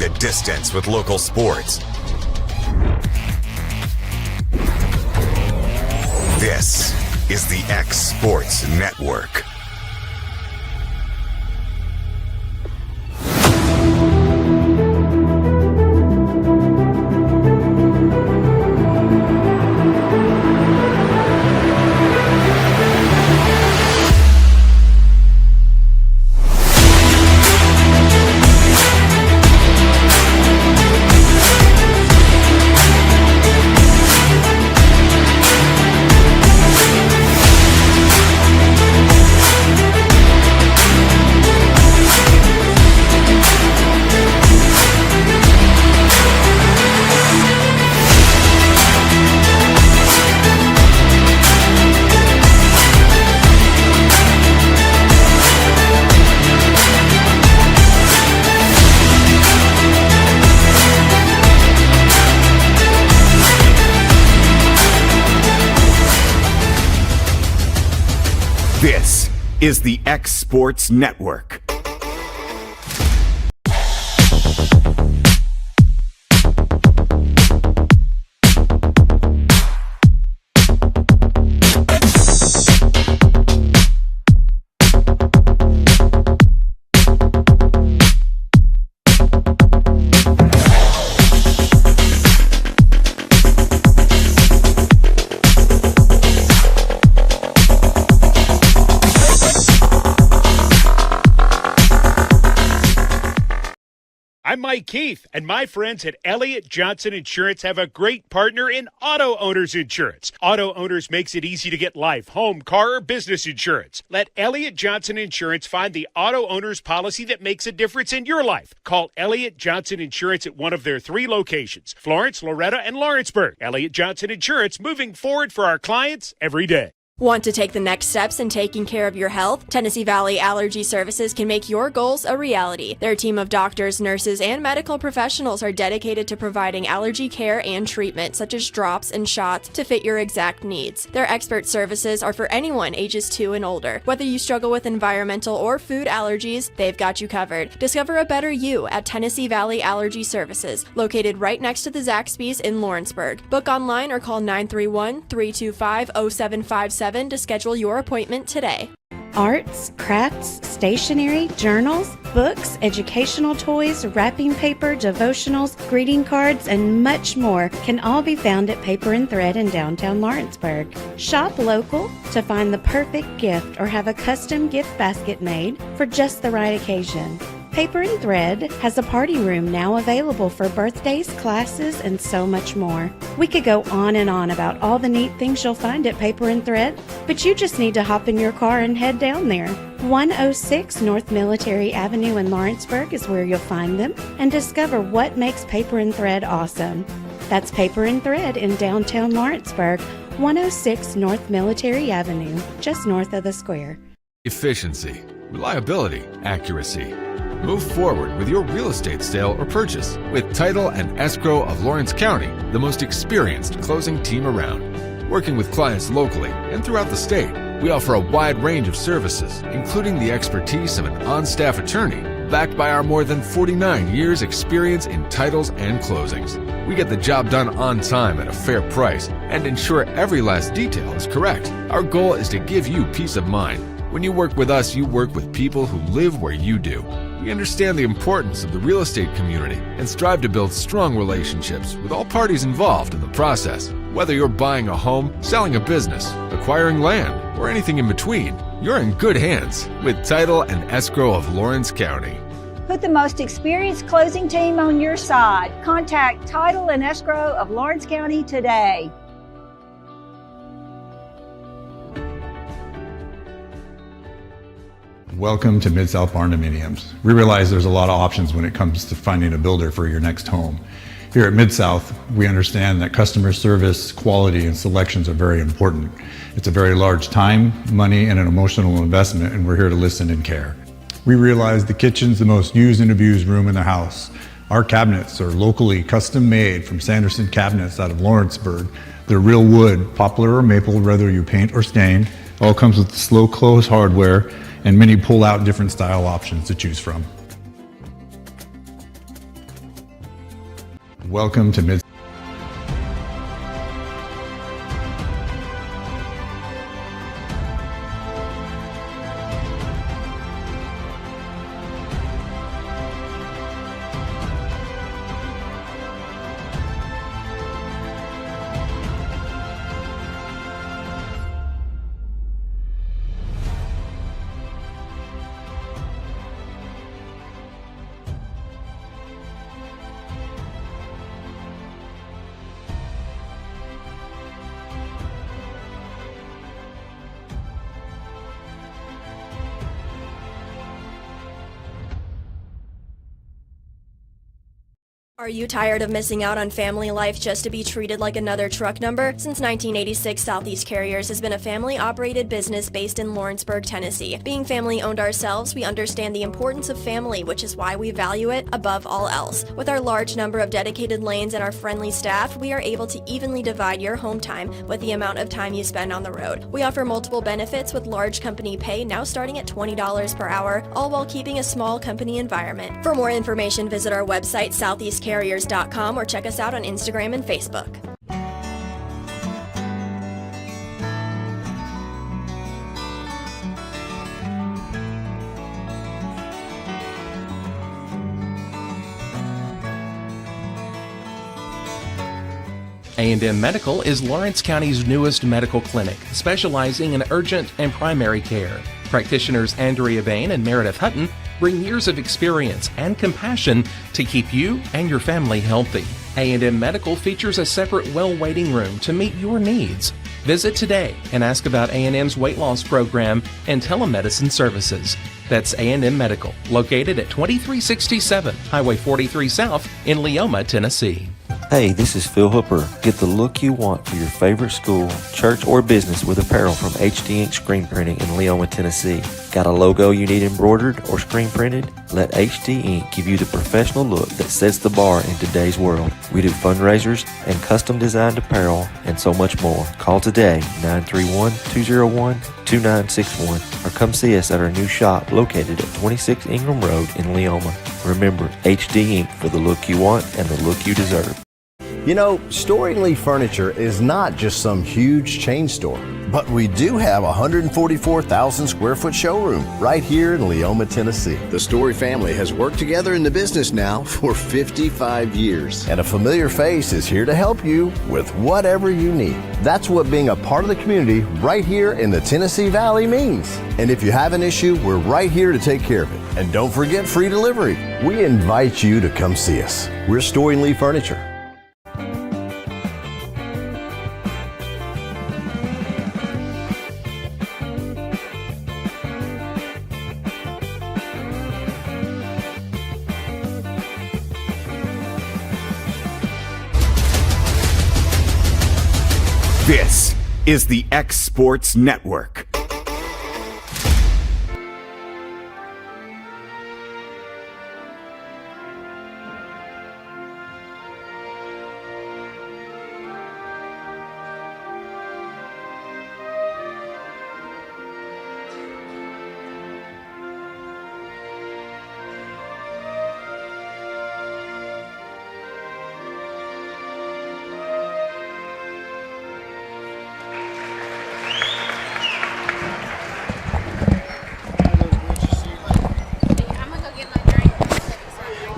the distance with local sports. This is the X Sports Network. This is the X Sports Network. I'm Mike Keith, and my friends at Elliott Johnson Insurance have a great partner in Auto Owners Insurance. Auto Owners makes it easy to get life, home, car, or business insurance. Let Elliott Johnson Insurance find the Auto Owners policy that makes a difference in your life. Call Elliott Johnson Insurance at one of their 3 locations, Florence, Loretta, and Lawrenceburg. Elliott Johnson Insurance, moving forward for our clients every day. Want to take the next steps in taking care of your health? Tennessee Valley Allergy Services can make your goals a reality. Their team of doctors, nurses, and medical professionals are dedicated to providing allergy care and treatment, such as drops and shots, to fit your exact needs. Their expert services are for anyone ages 2 and older. Whether you struggle with environmental or food allergies, they've got you covered. Discover a better you at Tennessee Valley Allergy Services, located right next to the Zaxby's in Lawrenceburg. Book online or call 931-325-0757 to schedule your appointment today. Arts, crafts, stationery, journals, books, educational toys, wrapping paper, devotionals, greeting cards, and much more can all be found at Paper and Thread in downtown Lawrenceburg. Shop local to find the perfect gift or have a custom gift basket made for just the right occasion. Paper and Thread has a party room now available for birthdays, classes, and so much more. We could go on and on about all the neat things you'll find at Paper and Thread, but you just need to hop in your car and head down there. 106 North Military Avenue in Lawrenceburg is where you'll find them and discover what makes Paper and Thread awesome. That's Paper and Thread in downtown Lawrenceburg, 106 North Military Avenue, just north of the square. Efficiency, reliability, accuracy. Move forward with your real estate sale or purchase with Title and Escrow of Lawrence County, the most experienced closing team around. Working with clients locally and throughout the state, we offer a wide range of services, including the expertise of an on-staff attorney, backed by our more than 49 years experience in titles and closings. We get the job done on time at a fair price and ensure every last detail is correct. Our goal is to give you peace of mind. When you work with us, you work with people who live where you do. We understand the importance of the real estate community and strive to build strong relationships with all parties involved in the process. Whether you're buying a home, selling a business, acquiring land, or anything in between, you're in good hands with Title and Escrow of Lawrence County. Put the most experienced closing team on your side. Contact Title and Escrow of Lawrence County today. Welcome to Mid-South Barndominiums. We realize there's a lot of options when it comes to finding a builder for your next home. Here at Mid-South, we understand that customer service, quality, and selections are very important. It's a very large time, money, and an emotional investment, and we're here to listen and care. We realize the kitchen's the most used and abused room in the house. Our cabinets are locally custom made from Sanderson Cabinets out of Lawrenceburg. They're real wood, poplar or maple, whether you paint or stain. All comes with slow close hardware and many pull-out different style options to choose from. Welcome to Mid. Are you tired of missing out on family life just to be treated like another truck number? Since 1986, Southeast Carriers has been a family-operated business based in Lawrenceburg, Tennessee. Being family-owned ourselves, we understand the importance of family, which is why we value it above all else. With our large number of dedicated lanes and our friendly staff, we are able to evenly divide your home time with the amount of time you spend on the road. We offer multiple benefits with large company pay now starting at $20 per hour, all while keeping a small company environment. For more information, visit our website, southeastcarriers.com, or check us out on Instagram and Facebook. A&M Medical is Lawrence County's newest medical clinic, specializing in urgent and primary care. Practitioners Andrea Bain and Meredith Hutton bring years of experience and compassion to keep you and your family healthy. A&M Medical features a separate well waiting room to meet your needs. Visit today and ask about A&M's weight loss program and telemedicine services. That's A&M Medical, located at 2367 Highway 43 South in Leoma, Tennessee. Hey, this is Phil Hooper. Get the look you want for your favorite school, church, or business with apparel from HD Ink Screen Printing in Leoma, Tennessee. Got a logo you need embroidered or screen printed? Let HD Ink give you the professional look that sets the bar in today's world. We do fundraisers and custom designed apparel and so much more. Call today, 931-201-2961, or come see us at our new shop located at 26 Ingram Road in Leoma. Remember, HD Ink for the look you want and the look you deserve. You know, Storing Lee Furniture is not just some huge chain store, but we do have a 144,000 square foot showroom right here in Leoma, Tennessee. The Story family has worked together in the business now for 55 years. And a familiar face is here to help you with whatever you need. That's what being a part of the community right here in the Tennessee Valley means. And if you have an issue, we're right here to take care of it. And don't forget free delivery. We invite you to come see us. We're Storing Lee Furniture. This is the X Sports Network.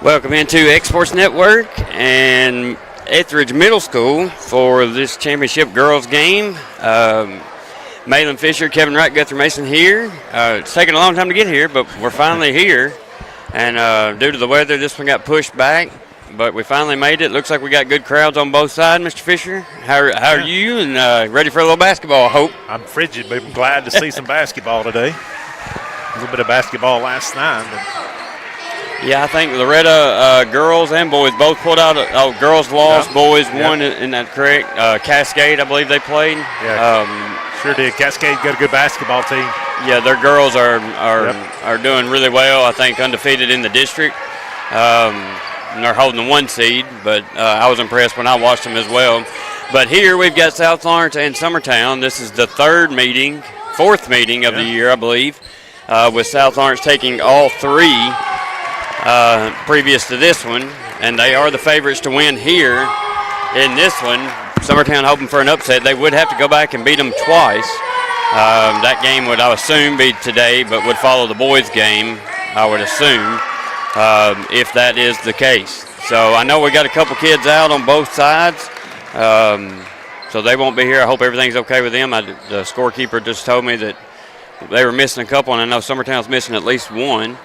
Welcome into X Sports Network and Etheridge Middle School for this championship girls game. Malin Fisher, Kevin Wright, Guthrie Mason here. It's taken a long time to get here, but we're finally here. And due to the weather, this one got pushed back, but we finally made it. Looks like we got good crowds on both sides, Mr. Fisher. How are you? And ready for a little basketball, I hope. I'm frigid, but I'm glad to see some basketball today. A little bit of basketball last night, but yeah, I think Loretta girls and boys both pulled out. Girls lost, boys won. Isn't that correct? Cascade, I believe they played. Yeah, sure did. Cascade got a good basketball team. Yeah, their girls are doing really well. I think undefeated in the district. And they're holding the 1 seed, but I was impressed when I watched them as well. But here we've got South Lawrence and Summertown. This is the fourth meeting of the year, I believe, with South Lawrence taking all 3. Previous to this one, and they are the favorites to win here in this one. Summertown hoping for an upset. They would have to go back and beat them twice. That game would, I assume, be today, but would follow the boys' game, I would assume, if that is the case. So I know we got a couple kids out on both sides, so they won't be here. I hope everything's okay with them. The scorekeeper just told me that they were missing a couple, and I know Summertown's missing at least one.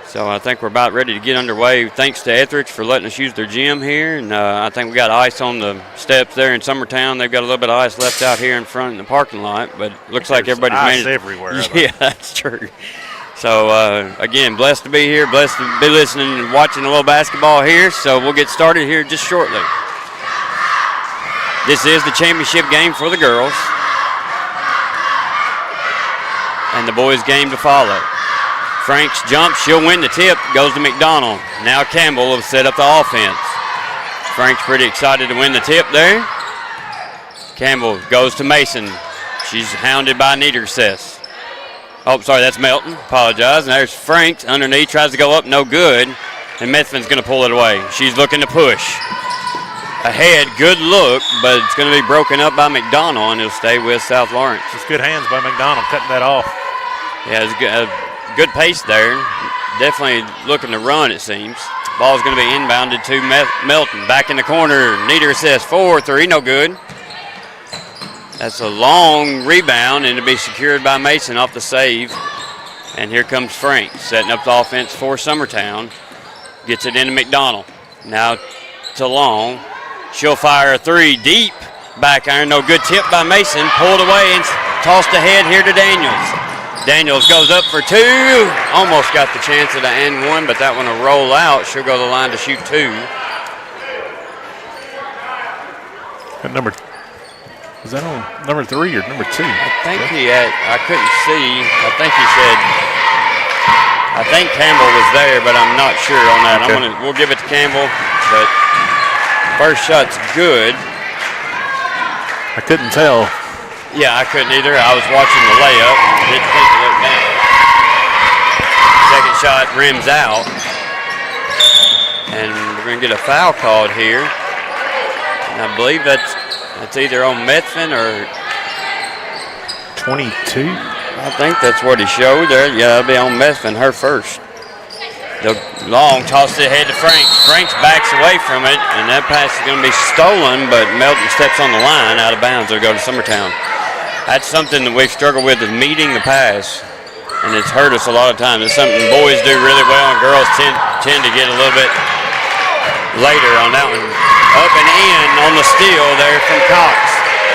So I think we're about ready to get underway. Thanks to Etheridge for letting us use their gym here. And I think we got ice on the steps there in Summertown. They've got a little bit of ice left out here in front in the parking lot, but it looks like everybody's ice managed. Everywhere. Yeah, that's true. So, again, blessed to be here, blessed to be listening and watching a little basketball here. So we'll get started here just shortly. This is the championship game for the girls. And the boys' game to follow. Franks jumps, she'll win the tip, goes to McDonald. Now Campbell will set up the offense. Franks pretty excited to win the tip there. Campbell goes to Mason. She's hounded by Niedersess. Oh, sorry, that's Melton. Apologize. And there's Franks underneath, tries to go up, no good. And Methvin's going to pull it away. She's looking to push. Ahead, good look, but it's going to be broken up by McDonald, and it'll stay with South Lawrence. Just good hands by McDonald, cutting that off. Yeah, it's good pace there. Definitely looking to run, it seems. Ball's going to be inbounded to Melton. Back in the corner. Niedersess 4-3, no good. That's a long rebound, and it'll be secured by Mason off the save. And here comes Frank, setting up the offense for Summertown. Gets it into McDonald. Now to Long. She'll fire a three deep. Back iron, no good. Tip by Mason. Pulled away and tossed ahead here to Daniels. Daniels goes up for two. Almost got the chance at an and one, but that one will roll out. She'll go to the line to shoot two. And is that on number 3 or number 2? I think I couldn't see. I think Campbell was there, but I'm not sure on that. Okay. We'll give it to Campbell, but first shot's good. I couldn't tell. Yeah, I couldn't either. I was watching the layup. Didn't think to look down. Second shot rims out. And we're going to get a foul called here. And I believe that's either on Methvin or 22. I think that's what he showed there. Yeah, it'll be on Methvin, her first. The Long tosses it ahead to Franks. Franks backs away from it, and that pass is going to be stolen, but Melton steps on the line out of bounds. It'll go to Summertown. That's something that we've struggled with, is meeting the pass, and it's hurt us a lot of times. It's something boys do really well, and girls tend to get a little bit later on that one. Up and in on the steal there from Cox.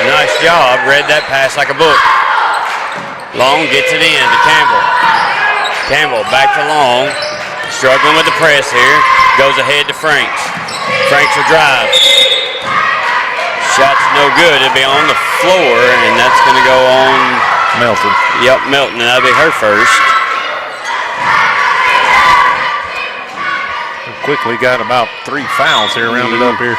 Nice job. Read that pass like a book. Long gets it in to Campbell. Campbell back to Long. Struggling with the press here. Goes ahead to Franks. Franks will drive. Shot's no good. It'll be on the floor, and that's going to go on Melton. Yep, Melton, and that'll be her first. Quickly got about 3 fouls here, rounded up here.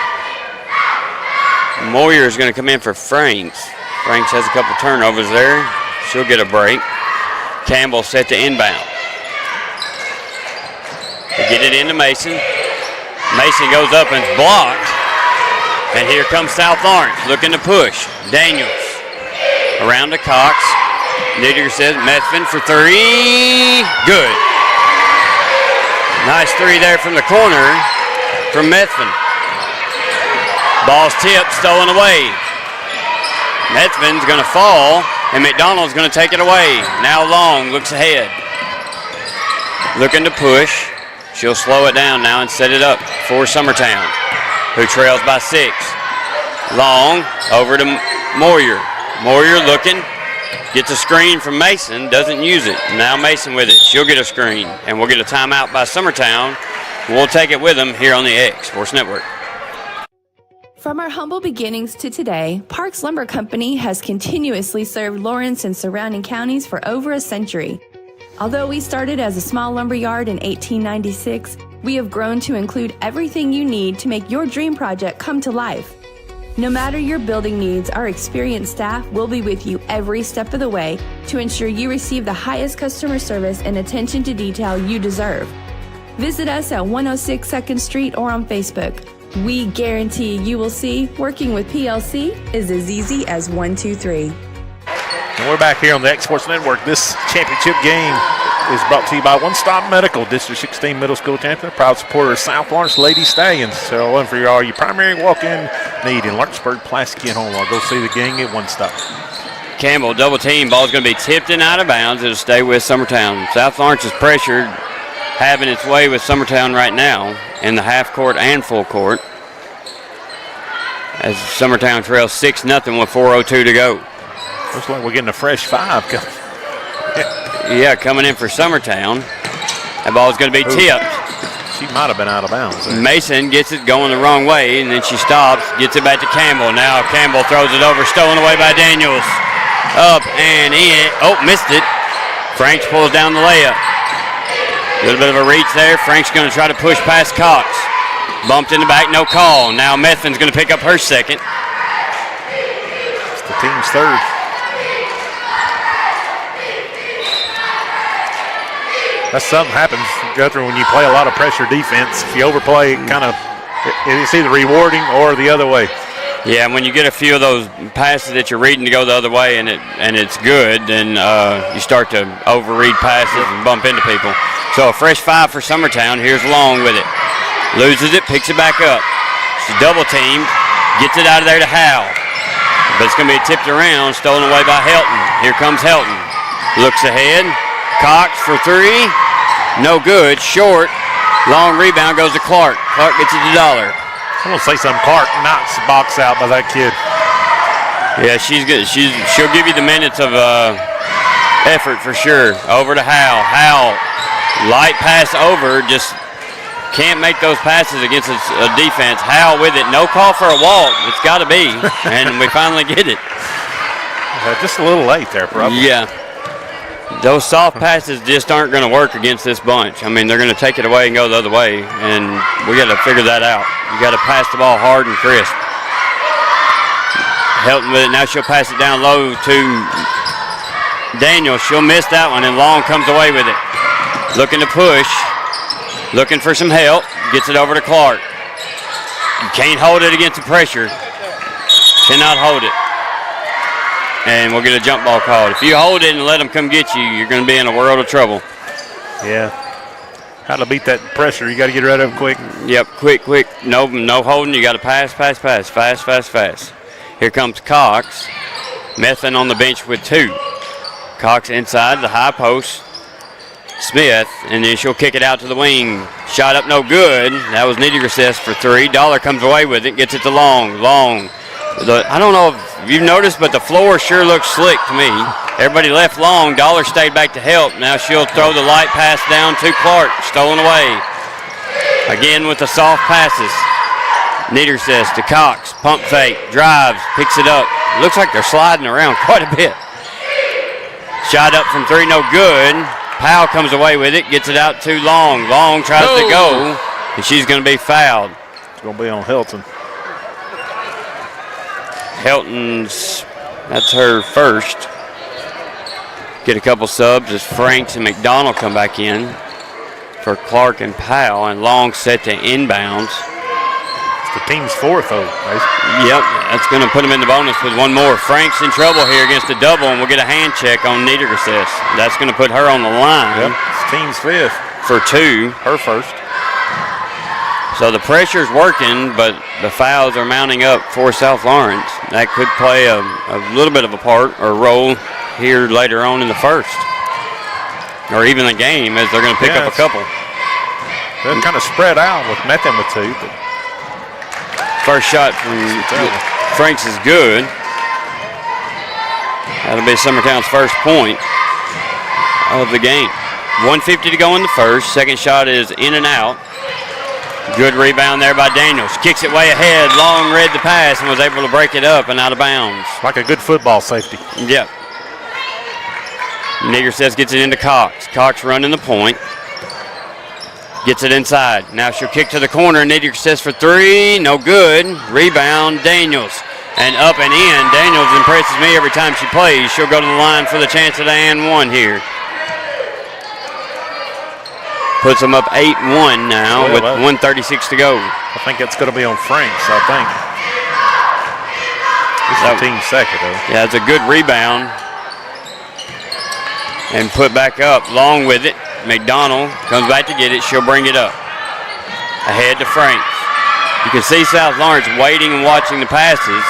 Moyer is going to come in for Franks. Franks has a couple turnovers there. She'll get a break. Campbell set to inbound. They get it into Mason. Mason goes up and it's blocked. And here comes South Lawrence looking to push. Daniels around to Cox. Niedersess Methvin for three. Good. Nice three there from the corner from Methvin. Ball's tipped, stolen away. Methvin's going to fall, and McDonald's going to take it away. Now Long looks ahead. Looking to push. She'll slow it down now and set it up for Summertown, who trails by 6. Long over to Moyer. Moyer looking, gets a screen from Mason, doesn't use it. Now Mason with it. She'll get a screen, and we'll get a timeout by Summertown. We'll take it with them here on the X Sports Network. From our humble beginnings to today, Parks Lumber Company has continuously served Lawrence and surrounding counties for over a century. Although we started as a small lumber yard in 1896, we have grown to include everything you need to make your dream project come to life. No matter your building needs, our experienced staff will be with you every step of the way to ensure you receive the highest customer service and attention to detail you deserve. Visit us at 106 2nd Street or on Facebook. We guarantee you will see working with PLC is as easy as 1, 2, 3. And we're back here on the X Sports Network. This championship game is brought to you by One Stop Medical, District 16 Middle School champion, proud supporter of South Lawrence Lady Stallions. So one for all your primary walk-in need in Lawrenceburg, Pulaski, and Homewood. Go see the game at One Stop. Campbell double team. Ball's going to be tipped and out of bounds. It'll stay with Summertown. South Lawrence is pressured, having its way with Summertown right now in the half court and full court. As Summertown trails 6-0 with 4:02 to go. Looks like we're getting a fresh 5. Yeah, coming in for Summertown. That ball's going to be tipped. She might have been out of bounds. Mason gets it going the wrong way, and then she stops, gets it back to Campbell. Now Campbell throws it over, stolen away by Daniels. Up and in. Oh, missed it. Franks pulls down the layup. A little bit of a reach there. Frank's going to try to push past Cox. Bumped in the back, no call. Now Methin's going to pick up her second. It's the team's third. That's something happens, Guthrie, when you play a lot of pressure defense. If you overplay, it's either rewarding or the other way. Yeah, when you get a few of those passes that you're reading to go the other way and it's good, then you start to overread passes and bump into people. So a fresh 5 for Summertown. Here's Long with it. Loses it, picks it back up. She's double teamed, gets it out of there to Howe. But it's going to be tipped around, stolen away by Helton. Here comes Helton. Looks ahead. Cox for 3. No good. Short. Long rebound goes to Clark. Clark gets it to Dollar. I'm going to say something. Clark knocks the box out by that kid. Yeah, she's good. She'll give you the minutes of effort for sure. Over to Howe. Howe. Light pass over. Just can't make those passes against a defense. Howe with it. No call for a walk. It's got to be. And we finally get it. Just a little late there, probably. Yeah. Those soft passes just aren't going to work against this bunch. I mean, they're going to take it away and go the other way, and we got to figure that out. You got to pass the ball hard and crisp. Helton with it. Now she'll pass it down low to Daniel. She'll miss that one, and Long comes away with it. Looking to push. Looking for some help. Gets it over to Clark. You can't hold it against the pressure. Cannot hold it. And we'll get a jump ball called. If you hold it and let them come get you, you're going to be in a world of trouble. Yeah. How to beat that pressure. You got to get rid of it quick. Yep, quick. No holding. You got to pass. Fast. Here comes Cox. Methin on the bench with 2. Cox inside the high post. Smith, and then she'll kick it out to the wing. Shot up, no good. That was Niedergräs for 3. Dollar comes away with it, gets it to Long. I don't know if you've noticed, but the floor sure looks slick to me. Everybody left Long. Dollar stayed back to help. Now she'll throw the light pass down to Clark. Stolen away. Again with the soft passes. Niedergräs to Cox. Pump fake. Drives. Picks it up. Looks like they're sliding around quite a bit. Shot up from 3. No good. Powell comes away with it. Gets it out to Long. Long tries to go. And she's going to be fouled. It's going to be on Helton. That's her first. Get a couple subs as Franks and McDonald come back in for Clark and Powell, and Long set to inbounds. It's the team's 4th, though. Yep, that's going to put them in the bonus with one more. Frank's in trouble here against the double, and we'll get a hand check on Niedergräs. That's going to put her on the line. Yep, it's team's 5th. For 2. Her first. So the pressure's working, but the fouls are mounting up for South Lawrence. That could play a little bit of a part or role here later on in the first. Or even the game, as they're going to pick up a couple. They're kind of spread out with Methin with 2. But first shot from Franks is good. That'll be Summertown's first point of the game. 1:50 to go in the first. Second shot is in and out. Good rebound there by Daniels. Kicks it way ahead. Long read the pass and was able to break it up and out of bounds. Like a good football safety. Yep. Niedergräs gets it into Cox. Cox running the point. Gets it inside. Now she'll kick to the corner. Niedergräs for 3. No good. Rebound, Daniels. And up and in. Daniels impresses me every time she plays. She'll go to the line for the chance at the and 1 here. Puts them up 8-1 now with 1:36 to go. I think that's going to be on Franks, I think. This is the team second, though. Yeah, it's a good rebound. And put back up. Long with it. McDonald comes back to get it. She'll bring it up. Ahead to Franks. You can see South Lawrence waiting and watching the passes.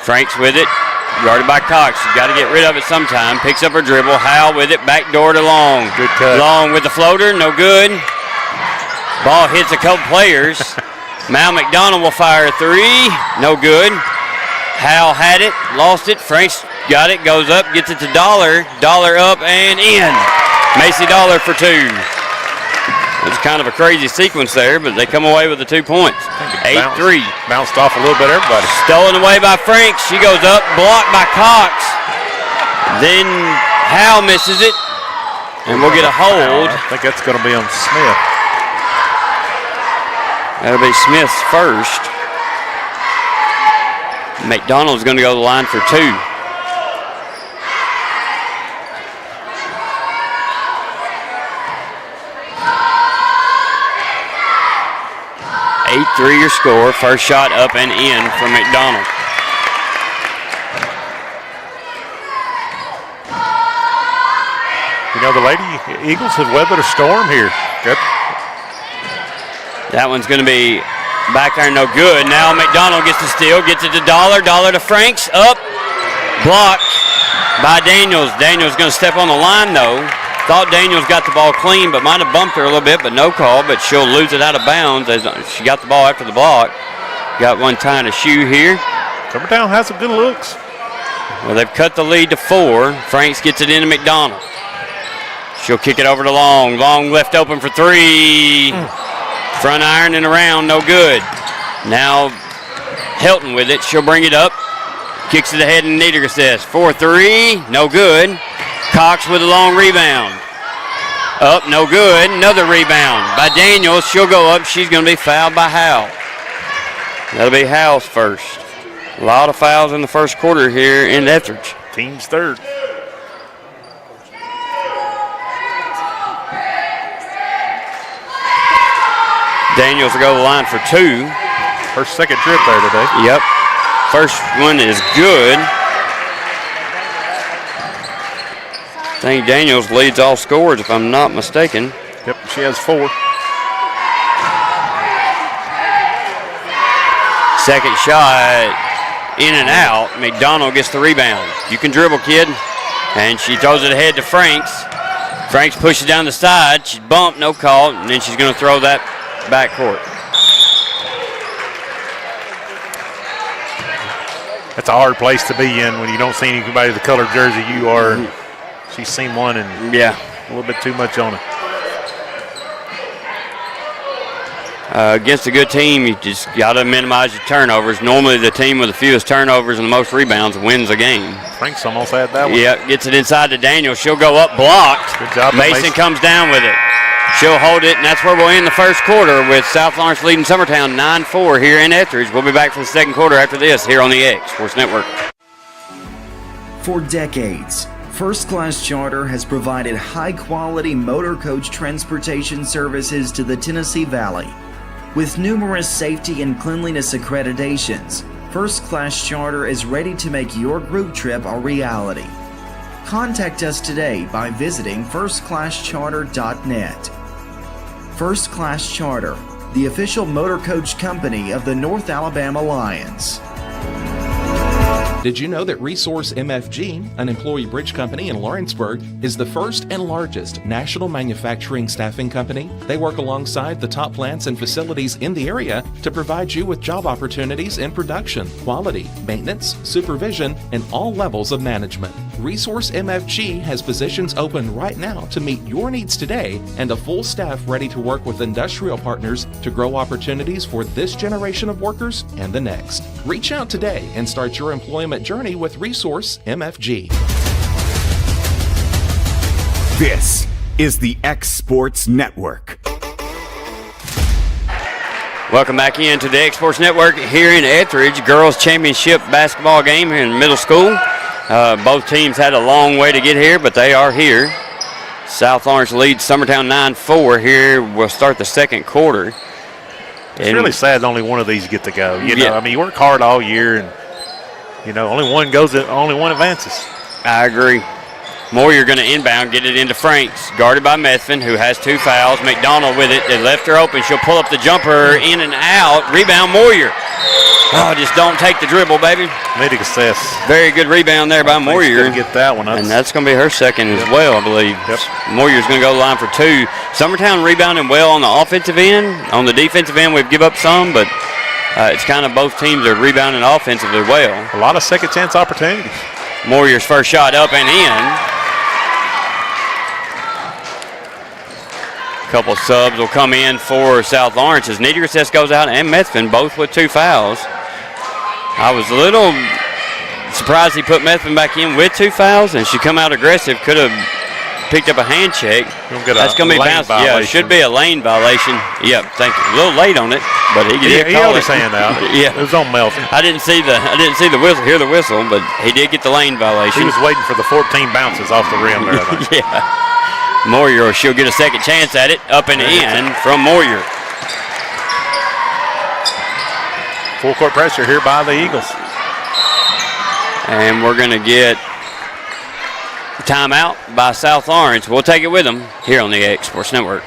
Franks with it. Guarded by Cox. She's got to get rid of it sometime. Picks up her dribble. Howell with it. Back door to Long. Good cut. Long with the floater. No good. Ball hits a couple players. Mal McDonald will fire a three. No good. Howell had it. Lost it. Franks got it. Goes up. Gets it to Dollar. Dollar up and in. Macy Dollar for two. It's kind of a crazy sequence there, but they come away with the 2 points. 8-3. Bounced off a little bit, everybody. Stolen away by Franks. She goes up, blocked by Cox. Then Howell misses it, and we'll get a hold. I think that's going to be on Smith. That'll be Smith's first. McDonald's going to go to the line for two. Your score. First shot up and in from McDonald. You know, the Lady Eagles have weathered a storm here. Good. That one's going to be back there, no good. Now McDonald gets the steal, gets it to Dollar. Dollar to Franks. Up. Blocked by Daniels. Daniels going to step on the line, though. Thought Daniels got the ball clean, but might have bumped her a little bit, but no call. But she'll lose it out of bounds as she got the ball after the block. Got one tying a shoe here. Summertown has some good looks. Well, they've cut the lead to 4. Franks gets it into McDonald. She'll kick it over to Long. Long left open for three. Front iron and around, no good. Now Helton with it. She'll bring it up. Kicks it ahead and Niedergestess. 4-3, no good. Cox with a long rebound. Up, no good. Another rebound by Daniels. She'll go up. She's going to be fouled by Howell. That'll be Howell's first. A lot of fouls in the first quarter here in Etheridge. Team's third. Daniels will go to the line for two. Her second trip there today. Yep. First one is good. I think Daniels leads all scores, if I'm not mistaken. Yep, she has 4. Second shot, in and out. McDonald gets the rebound. You can dribble, kid. And she throws it ahead to Franks. Franks pushes down the side. She's bumped, no call. And then she's going to throw that back court. That's a hard place to be in when you don't see anybody the color jersey you are. She's seen one and yeah, a little bit too much on it. Against a good team, you just got to minimize your turnovers. Normally the team with the fewest turnovers and the most rebounds wins a game. Franks almost had that one. Yeah, gets it inside to Daniel. She'll go up, blocked. Good job. Mason comes down with it. She'll hold it, and that's where we'll end the first quarter with South Lawrence leading Summertown 9-4 here in Etheridge. We'll be back for the second quarter after this here on the X Sports Network. For decades, First Class Charter has provided high-quality motor coach transportation services to the Tennessee Valley. With numerous safety and cleanliness accreditations, First Class Charter is ready to make your group trip a reality. Contact us today by visiting firstclasscharter.net. First Class Charter, the official motor coach company of the North Alabama Lions. Did you know that Resource MFG, an employee bridge company in Lawrenceburg, is the first and largest national manufacturing staffing company? They work alongside the top plants and facilities in the area to provide you with job opportunities in production, quality, maintenance, supervision, and all levels of management. Resource MFG has positions open right now to meet your needs today and a full staff ready to work with industrial partners to grow opportunities for this generation of workers and the next. Reach out today and start your employment journey with Resource MFG. This is the X Sports Network. Welcome back into the X Sports Network here in Etheridge. Girls Championship basketball game here in middle school. Both teams had a long way to get here, but they are here. South Lawrence leads Summertown 9-4. Here we'll start the second quarter. It's really sad that only one of these get to go. You know, I mean, you work hard all year, and only one goes. Only one advances. I agree. Moyer going to inbound, get it into Franks, guarded by Methvin, who has 2 fouls. McDonald with it. They left her open. She'll pull up the jumper, in and out. Rebound, Moyer. Oh, just don't take the dribble, baby. Made a success. Very good rebound there by Moyer. Get that one. And that's going to be her second as well, I believe. Yep. Moyer's going to go to the line for 2. Summertown rebounding well on the offensive end. On the defensive end, we've give up some, but it's kind of both teams are rebounding offensively well. A lot of second chance opportunities. Moyer's first shot up and in. Couple subs will come in for South Lawrence as Niedergrätz goes out and Methvin both with 2 fouls. I was a little surprised he put Methvin back in with 2 fouls, and she come out aggressive. Could have picked up a hand check. That's going to be bounced. Yeah, it should be a lane violation. Yep, thank you. A little late on it, but he held his hand out. Yeah, it was on Melton. I didn't see the whistle, hear the whistle, but he did get the lane violation. He was waiting for the 14 bounces off the rim there, I think. Yeah. Moyer, she'll get a second chance at it. Up and in from Moyer. Full court pressure here by the Eagles. And we're going to get timeout by South Lawrence. We'll take it with them here on the X Sports Network.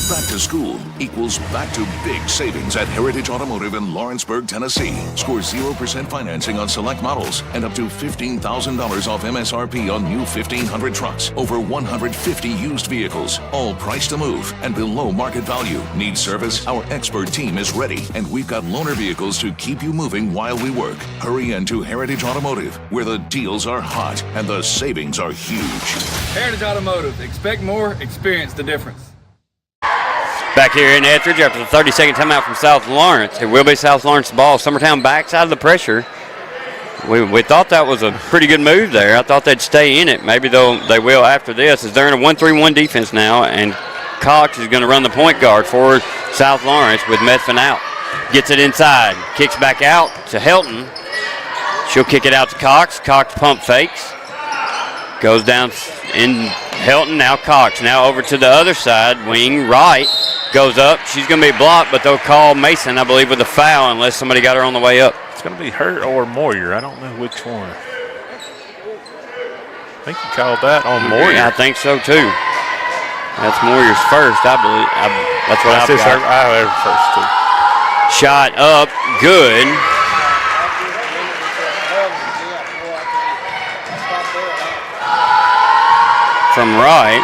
Back to school equals back to big savings at Heritage Automotive in Lawrenceburg, Tennessee. Score 0% financing on select models and up to $15,000 off MSRP on new 1,500 trucks. Over 150 used vehicles, all priced to move and below market value. Need service? Our expert team is ready, and we've got loaner vehicles to keep you moving while we work. Hurry into Heritage Automotive, where the deals are hot and the savings are huge. Heritage Automotive. Expect more, experience the difference. Back here in Etheridge after the 30-second timeout from South Lawrence. It will be South Lawrence's ball. Summertown backs out of the pressure. We thought that was a pretty good move there. I thought they'd stay in it. Maybe they will after this, as they're in a 1-3-1 defense now, and Cox is going to run the point guard for South Lawrence with Methvin out. Gets it inside. Kicks back out to Helton. She'll kick it out to Cox. Cox pump fakes. Goes down in Helton, now Cox. Now over to the other side, wing right. Goes up. She's going to be blocked, but they'll call Mason, I believe, with a foul unless somebody got her on the way up. It's going to be her or Moyer. I don't know which one. I think you called that on Moyer. Yeah, I think so, too. That's Moyer's first, I believe. That's what I've got. I have first, too. Shot up, good. From Wright.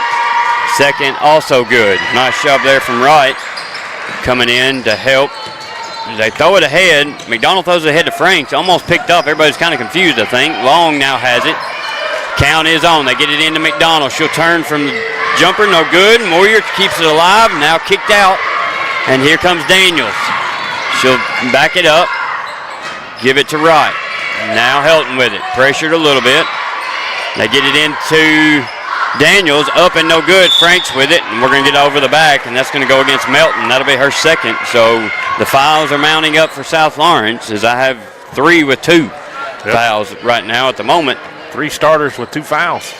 Second, also good. Nice job there from Wright. Coming in to help. They throw it ahead. McDonald throws it ahead to Franks. Almost picked up. Everybody's kind of confused, I think. Long now has it. Count is on. They get it into McDonald. She'll turn from the jumper. No good. Moyer keeps it alive. Now kicked out. And here comes Daniels. She'll back it up. Give it to Wright. Now Helton with it. Pressured a little bit. They get it into Daniels, up and no good. Franks with it, and we're going to get over the back, and that's going to go against Melton. That'll be her second. So the fouls are mounting up for South Lawrence, as I have 3 with 2 fouls right now at the moment. 3 starters with 2 fouls.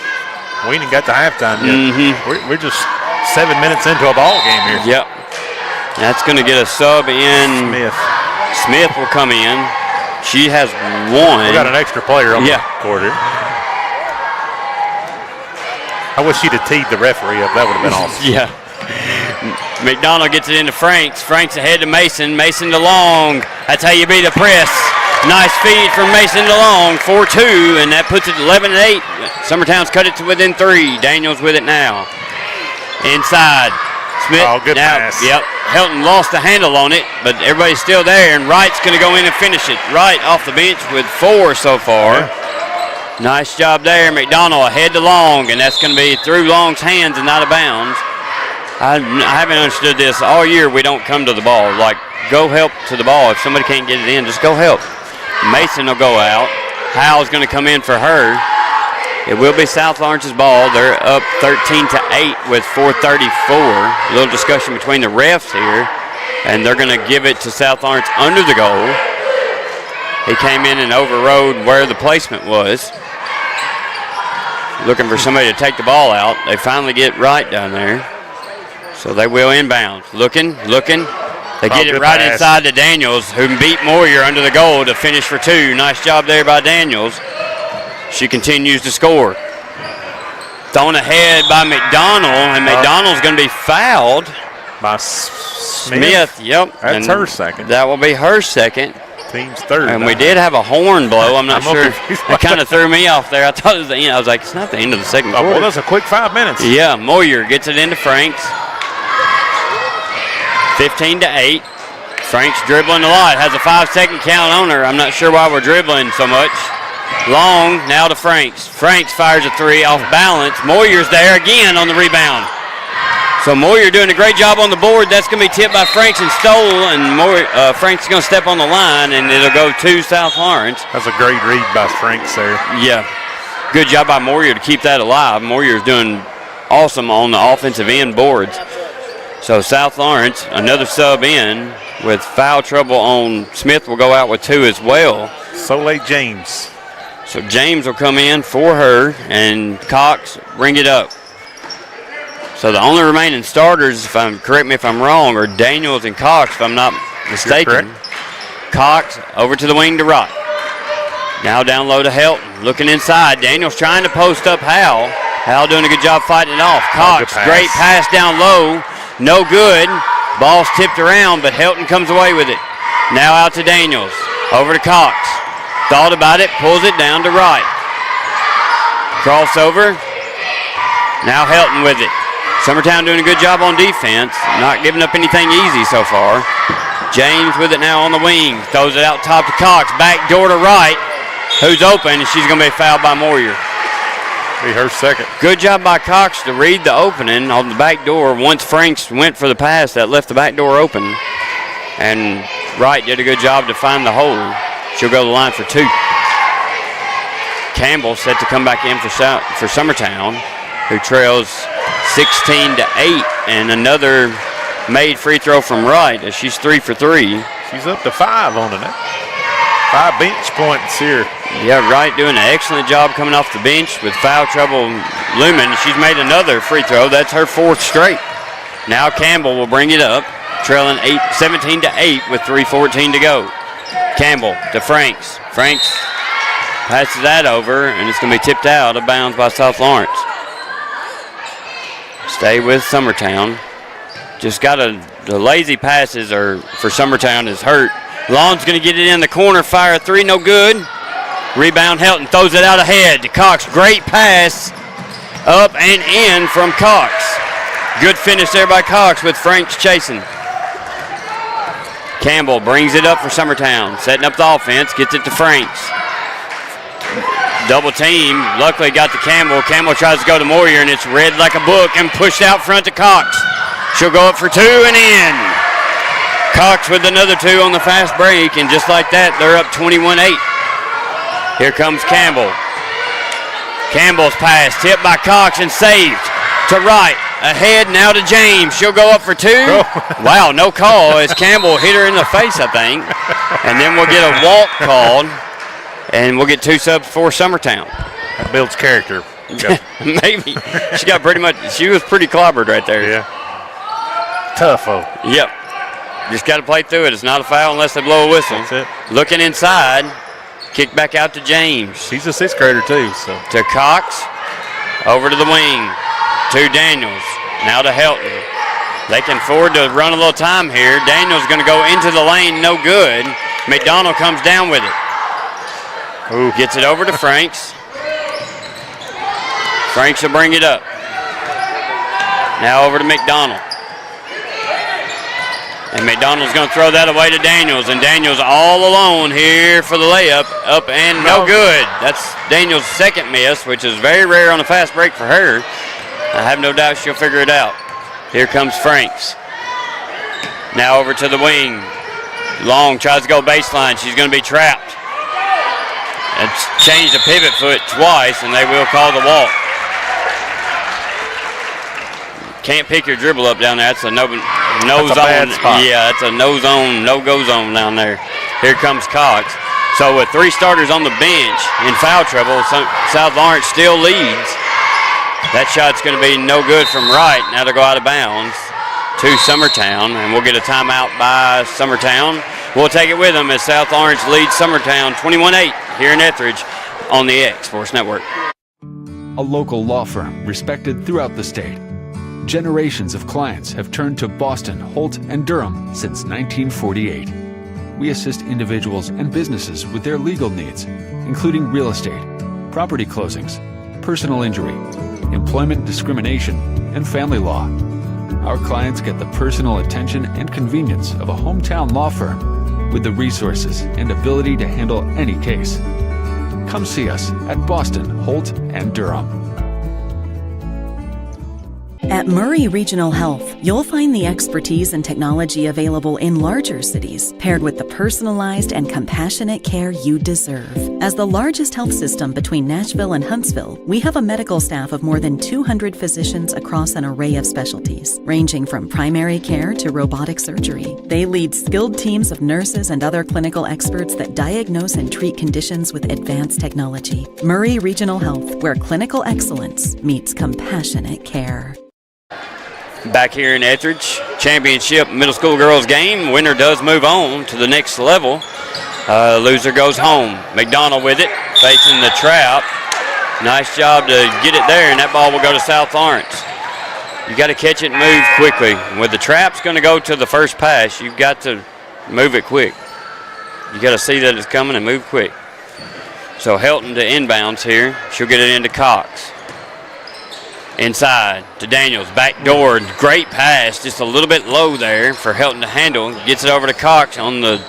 We ain't got to halftime yet. Mm-hmm. We're just 7 minutes into a ball game here. Yep. That's going to get a sub in. Smith will come in. She has 1. We got an extra player on the court here. I wish she'd have teed the referee up. That would have been awesome. Yeah. McDonald gets it into Franks. Franks ahead to Mason. Mason to Long. That's how you beat a press. Nice feed from Mason to Long. 4-2, and that puts it 11-8. Summertown's cut it to within 3. Daniels with it now. Inside. Smith. Oh, good pass. Yep. Helton lost the handle on it, but everybody's still there, and Wright's going to go in and finish it. Wright off the bench with 4 so far. Yeah. Nice job there. McDonald ahead to Long, and that's going to be through Long's hands and not out of bounds. I haven't understood this. All year we don't come to the ball. Like, go help to the ball. If somebody can't get it in, just go help. Mason will go out. Howell's going to come in for her. It will be South Lawrence's ball. They're up 13-8 with 4:34. A little discussion between the refs here, and they're going to give it to South Lawrence under the goal. He came in and overrode where the placement was. looking for somebody to take the ball out. They finally get Wright down there. So they will inbound. Looking. They get it right inside to Daniels, who beat Moyer under the goal to finish for 2. Nice job there by Daniels. She continues to score. Thrown ahead by McDonald, and McDonald's going to be fouled. By Smith. Yep. That's her second. That will be her second. Team's third. And we did have a horn blow. I'm not sure. It kind of threw me off there. I thought it was the end. I was like, it's not the end of the second quarter. Well, that's a quick 5 minutes. Yeah, Moyer gets it into Franks. 15-8. Franks dribbling a lot. Has a 5-second count on her. I'm not sure why we're dribbling so much. Long, now to Franks. Franks fires a 3 off balance. Moyer's there again on the rebound. So Moyer doing a great job on the board. That's going to be tipped by Franks and Stoll, and Franks is going to step on the line, and it'll go to South Lawrence. That's a great read by Franks there. Yeah, good job by Moyer to keep that alive. Moyer's doing awesome on the offensive end boards. So South Lawrence, another sub in with foul trouble on Smith, will go out with 2 as well. So late James. So James will come in for her, and Cox bring it up. So the only remaining starters, correct me if I'm wrong, are Daniels and Cox, if I'm not mistaken. Cox over to the wing to Wright. Now down low to Helton, looking inside. Daniels trying to post up Howell. Howell doing a good job fighting it off. Cox, great pass down low, no good. Ball's tipped around, but Helton comes away with it. Now out to Daniels, over to Cox. Thought about it, pulls it down to Wright. Crossover. Now Helton with it. Summertown doing a good job on defense, not giving up anything easy so far. James with it now on the wing, throws it out top to Cox, back door to Wright, who's open, and she's going to be fouled by Moyer. Be her second. Good job by Cox to read the opening on the back door. Once Franks went for the pass, that left the back door open, and Wright did a good job to find the hole. She'll go to the line for 2. Campbell set to come back in for Summertown, who trails 16-8, and another made free throw from Wright as she's 3 for 3. She's up to 5 on it. 5 bench points here. Yeah, Wright doing an excellent job coming off the bench with foul trouble looming. She's made another free throw. That's her 4th straight. Now Campbell will bring it up, trailing 17-8 with 3:14 to go. Campbell to Franks. Franks passes that over, and it's going to be tipped out of bounds by South Lawrence. Stay with Summertown. Just got the lazy passes for Summertown is hurt. Long's going to get it in the corner, fire a 3, no good. Rebound, Helton throws it out ahead to Cox. Great pass up and in from Cox. Good finish there by Cox with Franks chasing. Campbell brings it up for Summertown, setting up the offense, gets it to Franks. Double team, luckily got to Campbell. Campbell tries to go to Moyer, and it's read like a book and pushed out front to Cox. She'll go up for 2 and in. Cox with another 2 on the fast break, and just like that, they're up 21-8. Here comes Campbell. Campbell's pass, tipped by Cox and saved to Wright. Ahead now to James. She'll go up for 2. Wow, no call as Campbell hit her in the face, I think. And then we'll get a walk called, and we'll get 2 subs for Summertown. That builds character. Maybe. She was pretty clobbered right there. Yeah. Tough-o. Yep. Just got to play through it. It's not a foul unless they blow a whistle. That's it. Looking inside. Kick back out to James. She's a 6th grader too. So. To Cox. Over to the wing. To Daniels. Now to Helton. They can afford to run a little time here. Daniels going to go into the lane. No good. McDonald comes down with it. Ooh. Gets it over to Franks. Franks will bring it up. Now over to McDonald. And McDonald's going to throw that away to Daniels. And Daniels all alone here for the layup. Up and no good. That's Daniels' second miss, which is very rare on a fast break for her. I have no doubt she'll figure it out. Here comes Franks. Now over to the wing. Long tries to go baseline. She's going to be trapped. It's changed the pivot foot twice, and they will call the walk. Can't pick your dribble up down there. That's a no zone. Yeah, that's a no zone, no-go zone down there. Here comes Cox. So with 3 starters on the bench in foul trouble, South Lawrence still leads That shot's going to be no good from right. Now to go out of bounds to Summertown, and we'll get a timeout by Summertown. We'll take it with them as South Orange leads Summertown 21-8 here in Etheridge on the X Sports Network. A local law firm respected throughout the state. Generations of clients have turned to Boston, Holt, and Durham since 1948. We assist individuals and businesses with their legal needs, including real estate, property closings, personal injury, employment discrimination, and family law. Our clients get the personal attention and convenience of a hometown law firm with the resources and ability to handle any case. Come see us at Boston, Holt, and Durham. At Murray Regional Health, you'll find the expertise and technology available in larger cities, paired with the personalized and compassionate care you deserve. As the largest health system between Nashville and Huntsville, we have a medical staff of more than 200 physicians across an array of specialties, ranging from primary care to robotic surgery. They lead skilled teams of nurses and other clinical experts that diagnose and treat conditions with advanced technology. Murray Regional Health, where clinical excellence meets compassionate care. Back here in Etheridge, championship middle school girls game. Winner does move on to the next level. Loser goes home. McDonald with it, facing the trap. Nice job to get it there, and that ball will go to South Lawrence. You got to catch it and move quickly. With the trap's going to go to the first pass, you've got to move it quick. You got to see that it's coming and move quick. So Helton to inbounds here. She'll get it into Cox. Inside to Daniels, back door, great pass, just a little bit low there for Helton to handle. Gets it over to Cox on the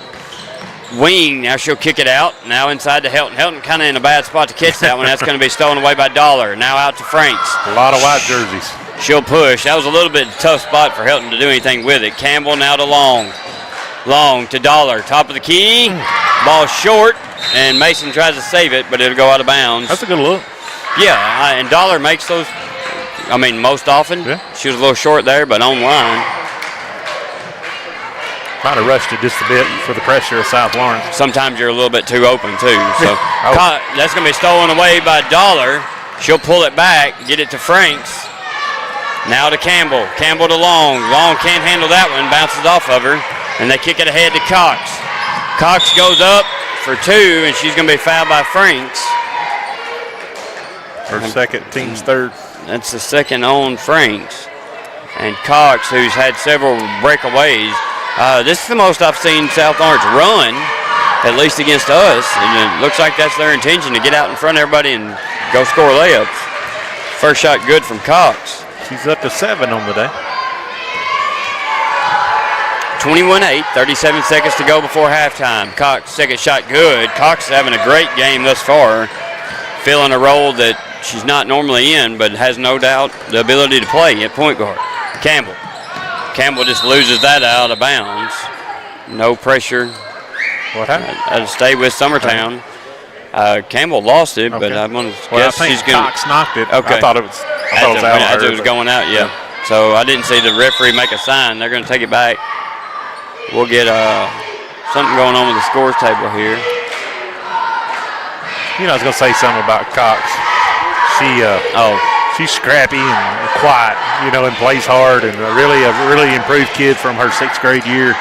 wing. Now she'll kick it out. Now inside to Helton. Helton kind of in a bad spot to catch that one. That's going to be stolen away by Dollar. Now out to Franks. A lot of white jerseys. She'll push. That was a little bit tough spot for Helton to do anything with it. Campbell now to Long. Long to Dollar. Top of the key. Ball short, and Mason tries to save it, but it'll go out of bounds. That's a good look. Yeah, and Dollar makes those. I mean, most often. Yeah. She was a little short there, but on line. Might have rushed it just a bit for the pressure of South Lawrence. Sometimes you're a little bit too open, too. So that's going to be stolen away by Dollar. She'll pull it back, get it to Franks. Now to Campbell. Campbell to Long. Long can't handle that one, bounces off of her, and they kick it ahead to Cox. Cox goes up for two, and she's going to be fouled by Franks. Her second, team's third. That's the second on Franks. And Cox, who's had several breakaways. This is the most I've seen South Lawrence run, at least against us. And it looks like that's their intention, to get out in front of everybody and go score layups. First shot good from Cox. She's up to 7 on the day. 21-8, 37 seconds to go before halftime. Cox, second shot good. Cox is having a great game thus far, filling a role that she's not normally in, but has no doubt the ability to play at point guard. Campbell. Campbell just loses that out of bounds. No pressure. What happened? I'll stay with Summertown. Campbell lost it, but I'm going to guess she's going to. Cox knocked it. Okay. I thought it was out. As it was going out, yeah. So I didn't see the referee make a sign. They're going to take it back. We'll get something going on with the scores table here. You know, I was going to say something about Cox. She's scrappy and quiet, you know, and plays hard, and a really improved kid from her 6th grade year.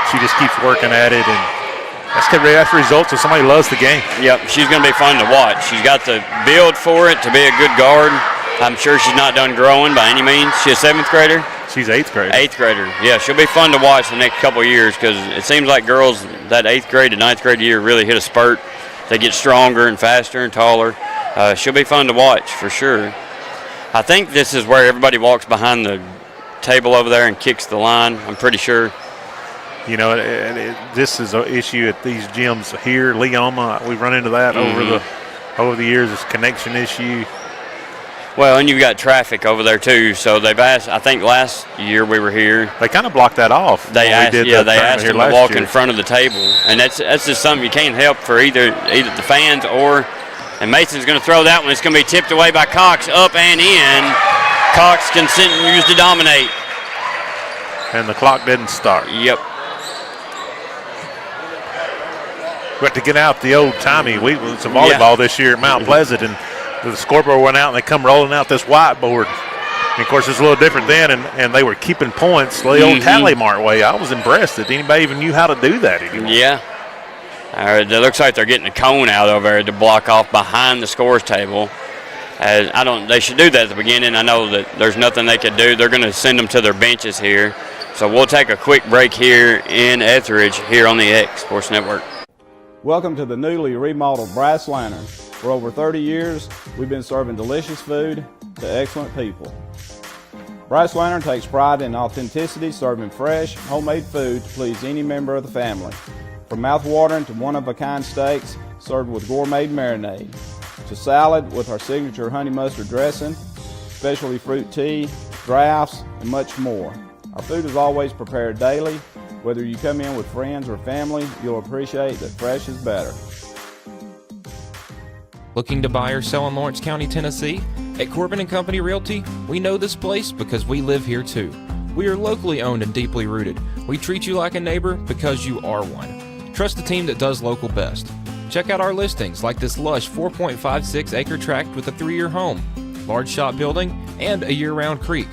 She just keeps working at it, and that's the results of somebody who loves the game. Yep, she's going to be fun to watch. She's got the build for it to be a good guard. I'm sure she's not done growing by any means. She's a 7th grader? She's 8th grader. 8th grader. Yeah, she'll be fun to watch the next couple of years, because it seems like girls that 8th grade to 9th grade year really hit a spurt. They get stronger and faster and taller. She'll be fun to watch for sure. I think this is where everybody walks behind the table over there and kicks the line, I'm pretty sure. You know, this is an issue at these gyms here. Leoma, we've run into that over the years. It's a connection issue. Well, and you've got traffic over there too. So they've asked. I think last year we were here, they kind of blocked that off. They asked them to walk in front of the table, and that's just something you can't help for either the fans or. And Mason's going to throw that one. It's going to be tipped away by Cox, up and in. Cox continues to dominate. And the clock didn't start. Yep. We have to get out the old-timey. It's a volleyball this year at Mount Pleasant, and the scoreboard went out and they come rolling out this whiteboard. And of course, it's a little different then, and they were keeping points the old tally mark way. I was impressed that anybody even knew how to do that anymore. Yeah. It looks like they're getting a cone out over there to block off behind the scores table. They should do that at the beginning. I know that there's nothing they could do. They're going to send them to their benches here. So we'll take a quick break here in Etheridge here on the X Sports Network. Welcome to the newly remodeled Brass Lantern. For over 30 years, we've been serving delicious food to excellent people. Brass Lantern takes pride in authenticity, serving fresh, homemade food to please any member of the family. From mouth-watering to one-of-a-kind steaks served with gourmet marinade, to salad with our signature honey mustard dressing, specialty fruit tea, drafts, and much more. Our food is always prepared daily. Whether you come in with friends or family, you'll appreciate that fresh is better. Looking to buy or sell in Lawrence County, Tennessee? At Corbin & Company Realty, we know this place because we live here too. We are locally owned and deeply rooted. We treat you like a neighbor because you are one. Trust the team that does local best. Check out our listings like this lush 4.56 acre tract with a 3-year home, large shop building, and a year-round creek.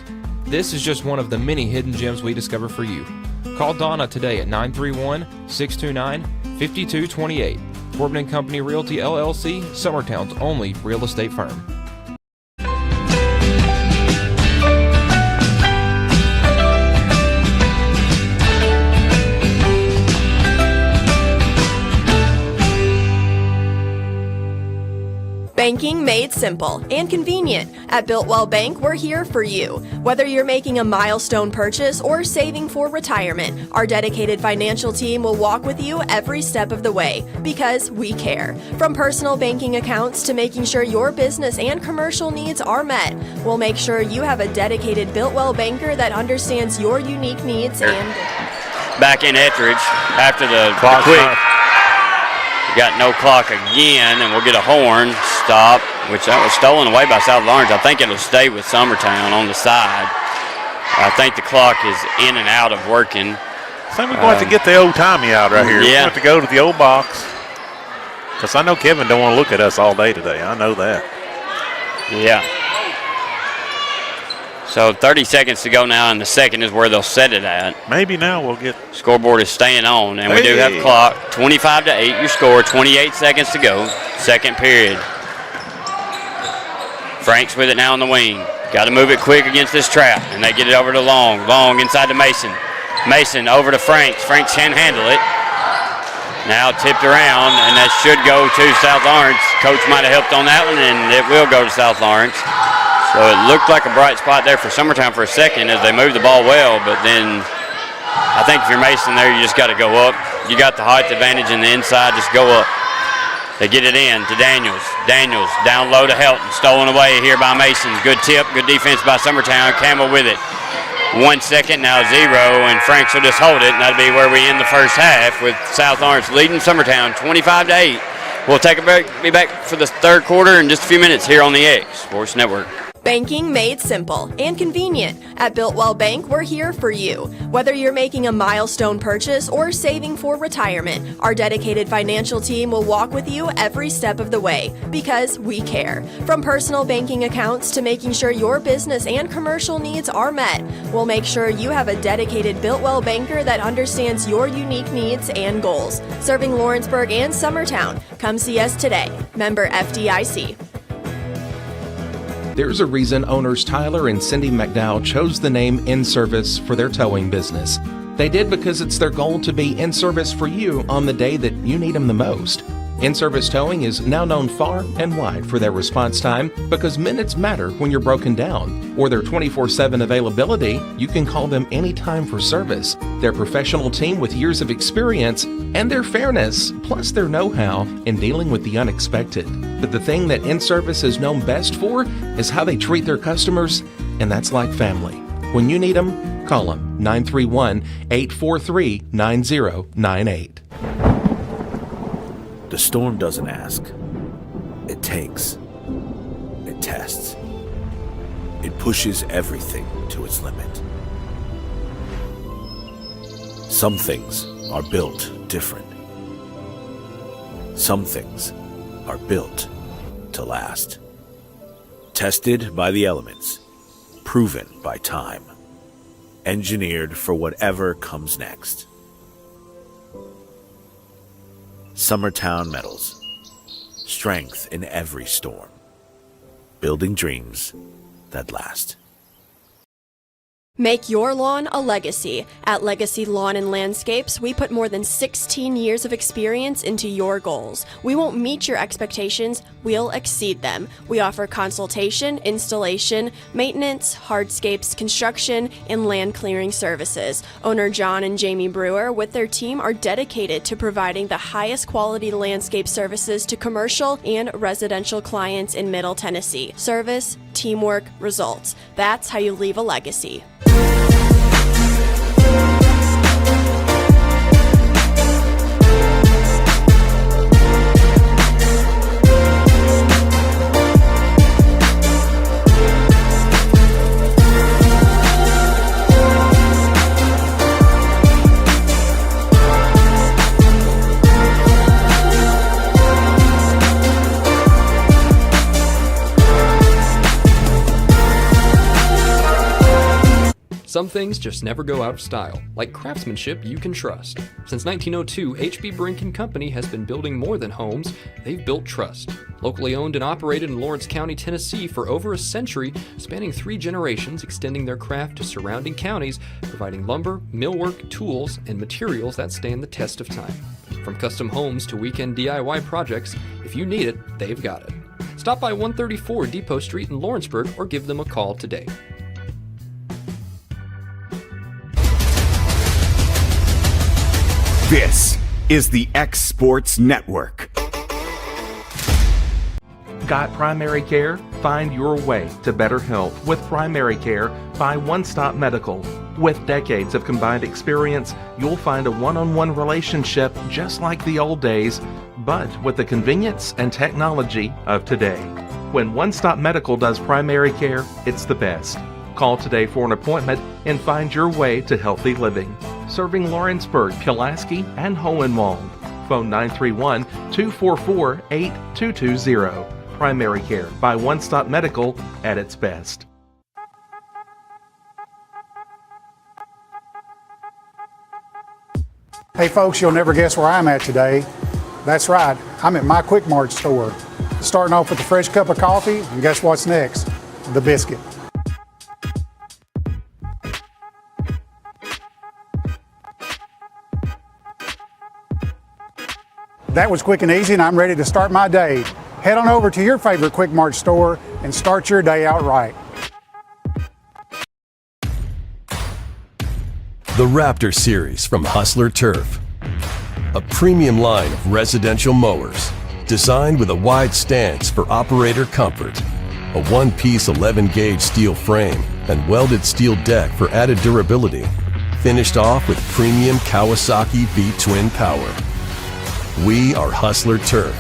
This is just one of the many hidden gems we discover for you. Call Donna today at 931-629-5228. Corbin & Company Realty LLC, Summertown's only real estate firm. Banking made simple and convenient. At Builtwell Bank, we're here for you. Whether you're making a milestone purchase or saving for retirement, our dedicated financial team will walk with you every step of the way because we care. From personal banking accounts to making sure your business and commercial needs are met, we'll make sure you have a dedicated Builtwell banker that understands your unique needs and... Back in Etheridge after the quick. Got no clock again, and we'll get a horn stop, which that was stolen away by South Lawrence. I think it'll stay with Summertown on the side. I think the clock is in and out of working. I think we're going to have to get the old Tommy out right here. Yeah. We're going to have to go to the old box. Because I know Kevin don't want to look at us all day today. I know that. Yeah. So 30 seconds to go now, and the second is where they'll set it at. Maybe now we'll get... Scoreboard is staying on, and we do have clock. 25-8 your score, 28 seconds to go. Second period. Franks with it now on the wing. Got to move it quick against this trap, and they get it over to Long. Long inside to Mason. Mason over to Franks. Franks can handle it. Now tipped around, and that should go to South Lawrence. Coach might have helped on that one, and it will go to South Lawrence. So it looked like a bright spot there for Summertown for a second as they moved the ball well, but then I think if you're Mason there, you just got to go up. You got the height advantage in the inside, just go up. They get it in to Daniels. Daniels down low to Helton, stolen away here by Mason. Good tip, good defense by Summertown. Campbell with it. 1 second, now 0, and Franks will just hold it, and that'll be where we end the first half with South Lawrence leading Summertown 25-8. We'll take a break, be back for the third quarter in just a few minutes here on the X Sports Network. Banking made simple and convenient. At Builtwell Bank, we're here for you. Whether you're making a milestone purchase or saving for retirement, our dedicated financial team will walk with you every step of the way because we care. From personal banking accounts to making sure your business and commercial needs are met, we'll make sure you have a dedicated Builtwell banker that understands your unique needs and goals. Serving Lawrenceburg and Summertown. Come see us today. Member FDIC. There's a reason owners Tyler and Cindy McDowell chose the name In Service for their towing business. They did because it's their goal to be in service for you on the day that you need them the most. In Service Towing is now known far and wide for their response time because minutes matter when you're broken down. Or their 24/7 availability, you can call them anytime for service. Their professional team with years of experience and their fairness, plus their know-how in dealing with the unexpected. But the thing that In Service is known best for is how they treat their customers, and that's like family. When you need them, call them 931-843-9098. The storm doesn't ask. It takes. It tests. It pushes everything to its limit. Some things are built different. Some things are built to last. Tested by the elements, proven by time, engineered for whatever comes next. Summertown Metals. Strength in every storm. Building dreams that last. Make your lawn a legacy. At Legacy Lawn and Landscapes, we put more than 16 years of experience into your goals. We won't meet your expectations, we'll exceed them. We offer consultation, installation, maintenance, hardscapes, construction, and land clearing services. Owner John and Jamie Brewer, with their team, are dedicated to providing the highest quality landscape services to commercial and residential clients in Middle Tennessee. Service, teamwork, results. That's how you leave a legacy. Some things just never go out of style, like craftsmanship you can trust. Since 1902, H.B. Brink & Company has been building more than homes, they've built trust. Locally owned and operated in Lawrence County, Tennessee for over a century, spanning 3 generations, extending their craft to surrounding counties, providing lumber, millwork, tools, and materials that stand the test of time. From custom homes to weekend DIY projects, if you need it, they've got it. Stop by 134 Depot Street in Lawrenceburg or give them a call today. This is the X Sports Network. Got primary care? Find your way to better health with primary care by One Stop Medical. With decades of combined experience, you'll find a one-on-one relationship just like the old days, but with the convenience and technology of today. When One Stop Medical does primary care, it's the best. Call today for an appointment and find your way to healthy living. Serving Lawrenceburg, Pulaski, and Hohenwald. Phone 931-244-8220. Primary care by One Stop Medical at its best. Hey folks, you'll never guess where I'm at today. That's right, I'm at my Quick Mart store. Starting off with a fresh cup of coffee, and guess what's next? The biscuit. That was quick and easy, and I'm ready to start my day. Head on over to your favorite Quick Mart store and start your day out right. The Raptor Series from Hustler Turf. A premium line of residential mowers designed with a wide stance for operator comfort. A one-piece 11-gauge steel frame and welded steel deck for added durability. Finished off with premium Kawasaki V-twin power. We are Hustler Turf,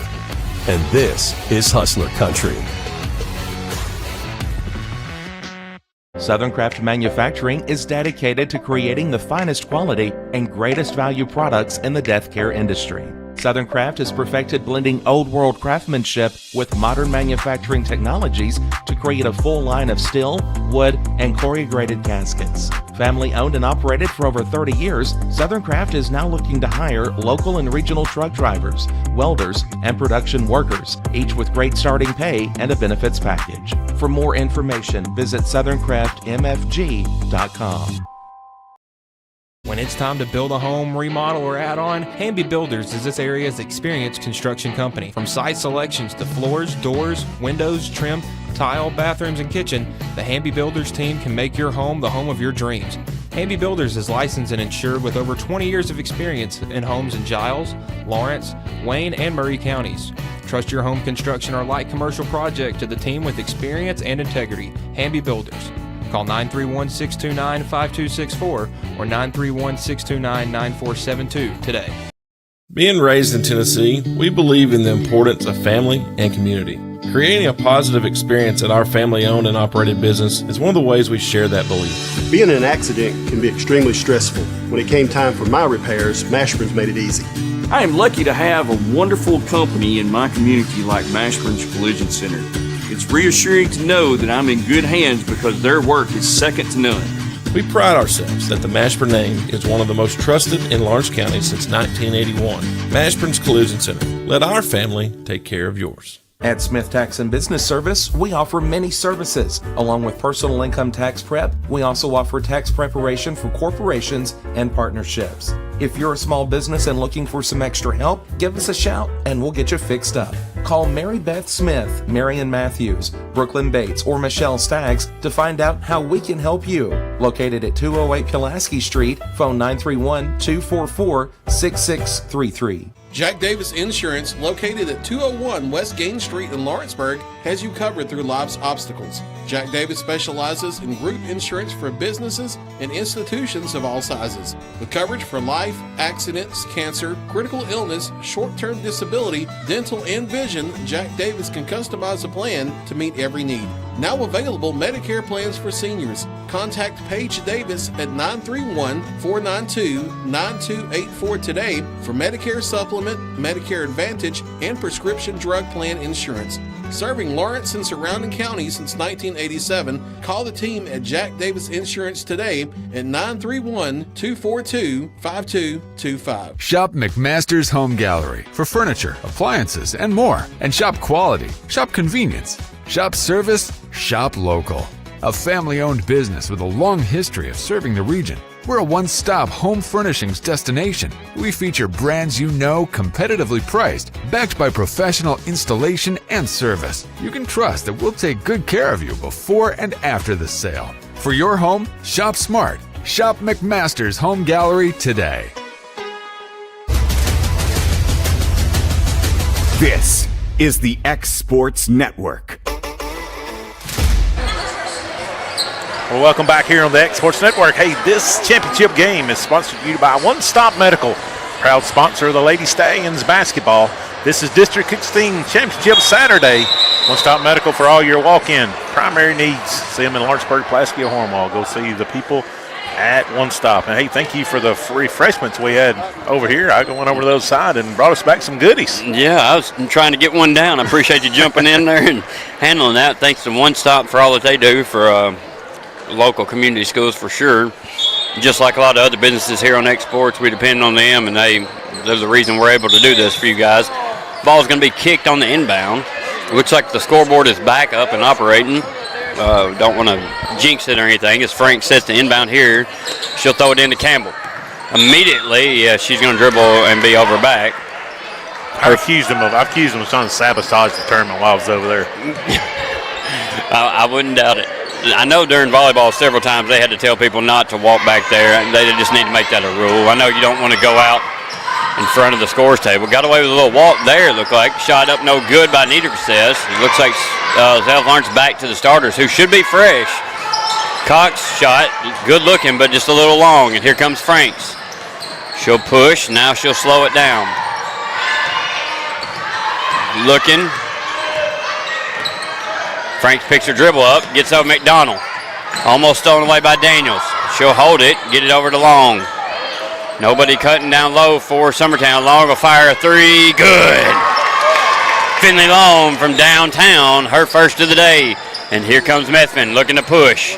and this is Hustler Country. Southern Craft Manufacturing is dedicated to creating the finest quality and greatest value products in the death care industry. Southern Craft has perfected blending old world craftsmanship with modern manufacturing technologies to create a full line of steel, wood, and corrugated caskets. Family owned and operated for over 30 years, Southern Craft is now looking to hire local and regional truck drivers, welders, and production workers, each with great starting pay and a benefits package. For more information, visit SouthernCraftMFG.com. When it's time to build a home, remodel, or add on, Hamby Builders is this area's experienced construction company. From site selections to floors, doors, windows, trim, tile, bathrooms, and kitchen, the Hamby Builders team can make your home the home of your dreams. Hamby Builders is licensed and insured with over 20 years of experience in homes in Giles, Lawrence, Wayne, and Murray counties. Trust your home construction or light commercial project to the team with experience and integrity. Hamby Builders. Call 931-629-5264 or 931-629-9472 today. Being raised in Tennessee, we believe in the importance of family and community. Creating a positive experience at our family-owned and operated business is one of the ways we share that belief. Being in an accident can be extremely stressful. When it came time for my repairs, Mashburn's made it easy. I am lucky to have a wonderful company in my community like Mashburn's Collision Center. It's reassuring to know that I'm in good hands because their work is second to none. We pride ourselves that the Mashburn name is one of the most trusted in Lawrence County since 1981. Mashburn's Collision Center. Let our family take care of yours. At Smith Tax and Business Service, we offer many services. Along with personal income tax prep, we also offer tax preparation for corporations and partnerships. If you're a small business and looking for some extra help, give us a shout and we'll get you fixed up. Call Mary Beth Smith, Marion Matthews, Brooklyn Bates, or Michelle Staggs to find out how we can help you. Located at 208 Pulaski Street, phone 931-244-6633. Jack Davis Insurance, located at 201 West Gain Street in Lawrenceburg, has you covered through life's obstacles. Jack Davis specializes in group insurance for businesses and institutions of all sizes. With coverage for life, accidents, cancer, critical illness, short-term disability, dental, and vision, Jack Davis can customize a plan to meet every need. Now available Medicare plans for seniors. Contact Paige Davis at 931-492-9284 today for Medicare Supplement, Medicare Advantage, and prescription drug plan insurance. Serving Lawrence and surrounding counties since 1987, call the team at Jack Davis Insurance today at 931-242-5225. Shop McMaster's Home Gallery for furniture, appliances, and more. And shop quality, shop convenience, shop service, shop local. A family-owned business with a long history of serving the region. We're a one-stop home furnishings destination. We feature brands you know, competitively priced, backed by professional installation and service. You can trust that we'll take good care of you before and after the sale. For your home, shop smart. Shop McMaster's Home Gallery today. This is the X Sports Network. Well, welcome back here on the X Sports Network. Hey, this championship game is sponsored to you by One Stop Medical, proud sponsor of the Lady Stallions basketball. This is District 16 Championship Saturday. One Stop Medical for all your walk-in primary needs. See them in Lawrenceburg, Pulaski, or Hornwall. Go see the people at One Stop. And hey, thank you for the refreshments we had over here. I went over to the other side and brought us back some goodies. Yeah, I was trying to get one down. I appreciate you jumping in there and handling that. Thanks to One Stop for all that they do for local community schools for sure. Just like a lot of other businesses here on Exports, we depend on them, and they're the reason we're able to do this for you guys. Ball's going to be kicked on the inbound. Looks like the scoreboard is back up and operating. Don't want to jinx it or anything. As Frank sets the inbound here, she'll throw it into Campbell. Immediately, she's going to dribble and be over back. I've accused him of trying to sabotage the tournament while I was over there. I wouldn't doubt it. I know during volleyball several times they had to tell people not to walk back there. They just need to make that a rule. I know you don't want to go out in front of the scores table. Got away with a little walk there, it looked like. Shot up no good by Niedergestess. It looks like South Lawrence back to the starters, who should be fresh. Cox shot, good looking, but just a little long. And here comes Franks. She'll push. Now she'll slow it down. Looking. Franks picks her dribble up, gets over McDonald. Almost stolen away by Daniels. She'll hold it, get it over to Long. Nobody cutting down low for Summertown. Long will fire a three. Good. Finley Long from downtown, her first of the day. And here comes Methvin looking to push.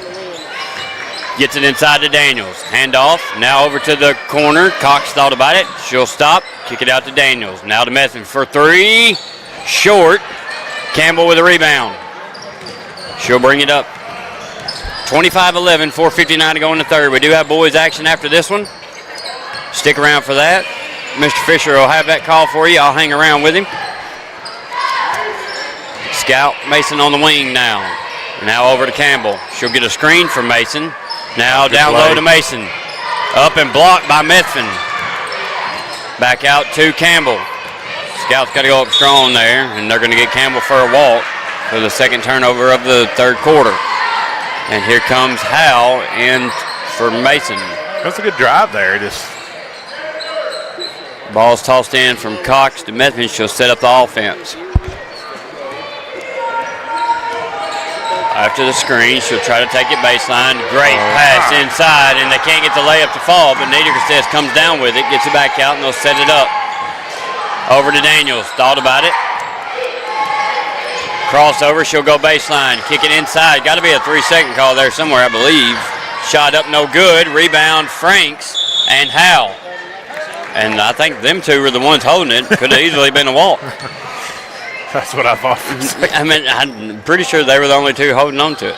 Gets it inside to Daniels. Handoff, now over to the corner. Cox thought about it. She'll stop, kick it out to Daniels. Now to Methvin for three. Short. Campbell with a rebound. She'll bring it up. 25-11, 4:59 to go in the third. We do have boys action after this one. Stick around for that. Mr. Fisher will have that call for you. I'll hang around with him. Scout Mason on the wing now. Now over to Campbell. She'll get a screen from Mason. Now down low to Mason. Up and blocked by Methvin. Back out to Campbell. Scout's got to go up strong there, and they're going to get Campbell for a walk for the second turnover of the third quarter. And here comes Howell in for Mason. That's a good drive there. Ball's tossed in from Cox to Methvin. She'll set up the offense. After the screen, she'll try to take it baseline. Great pass inside, and they can't get the layup to fall, but Niedergestess comes down with it, gets it back out, and they'll set it up. Over to Daniels. Thought about it. Crossover, she'll go baseline, kick it inside. Got to be a 3-second call there somewhere, I believe. Shot up, no good. Rebound, Franks and Howell. And I think them two were the ones holding it. Could have easily been a walk. That's what I thought for a second. I mean, I'm pretty sure they were the only two holding on to it.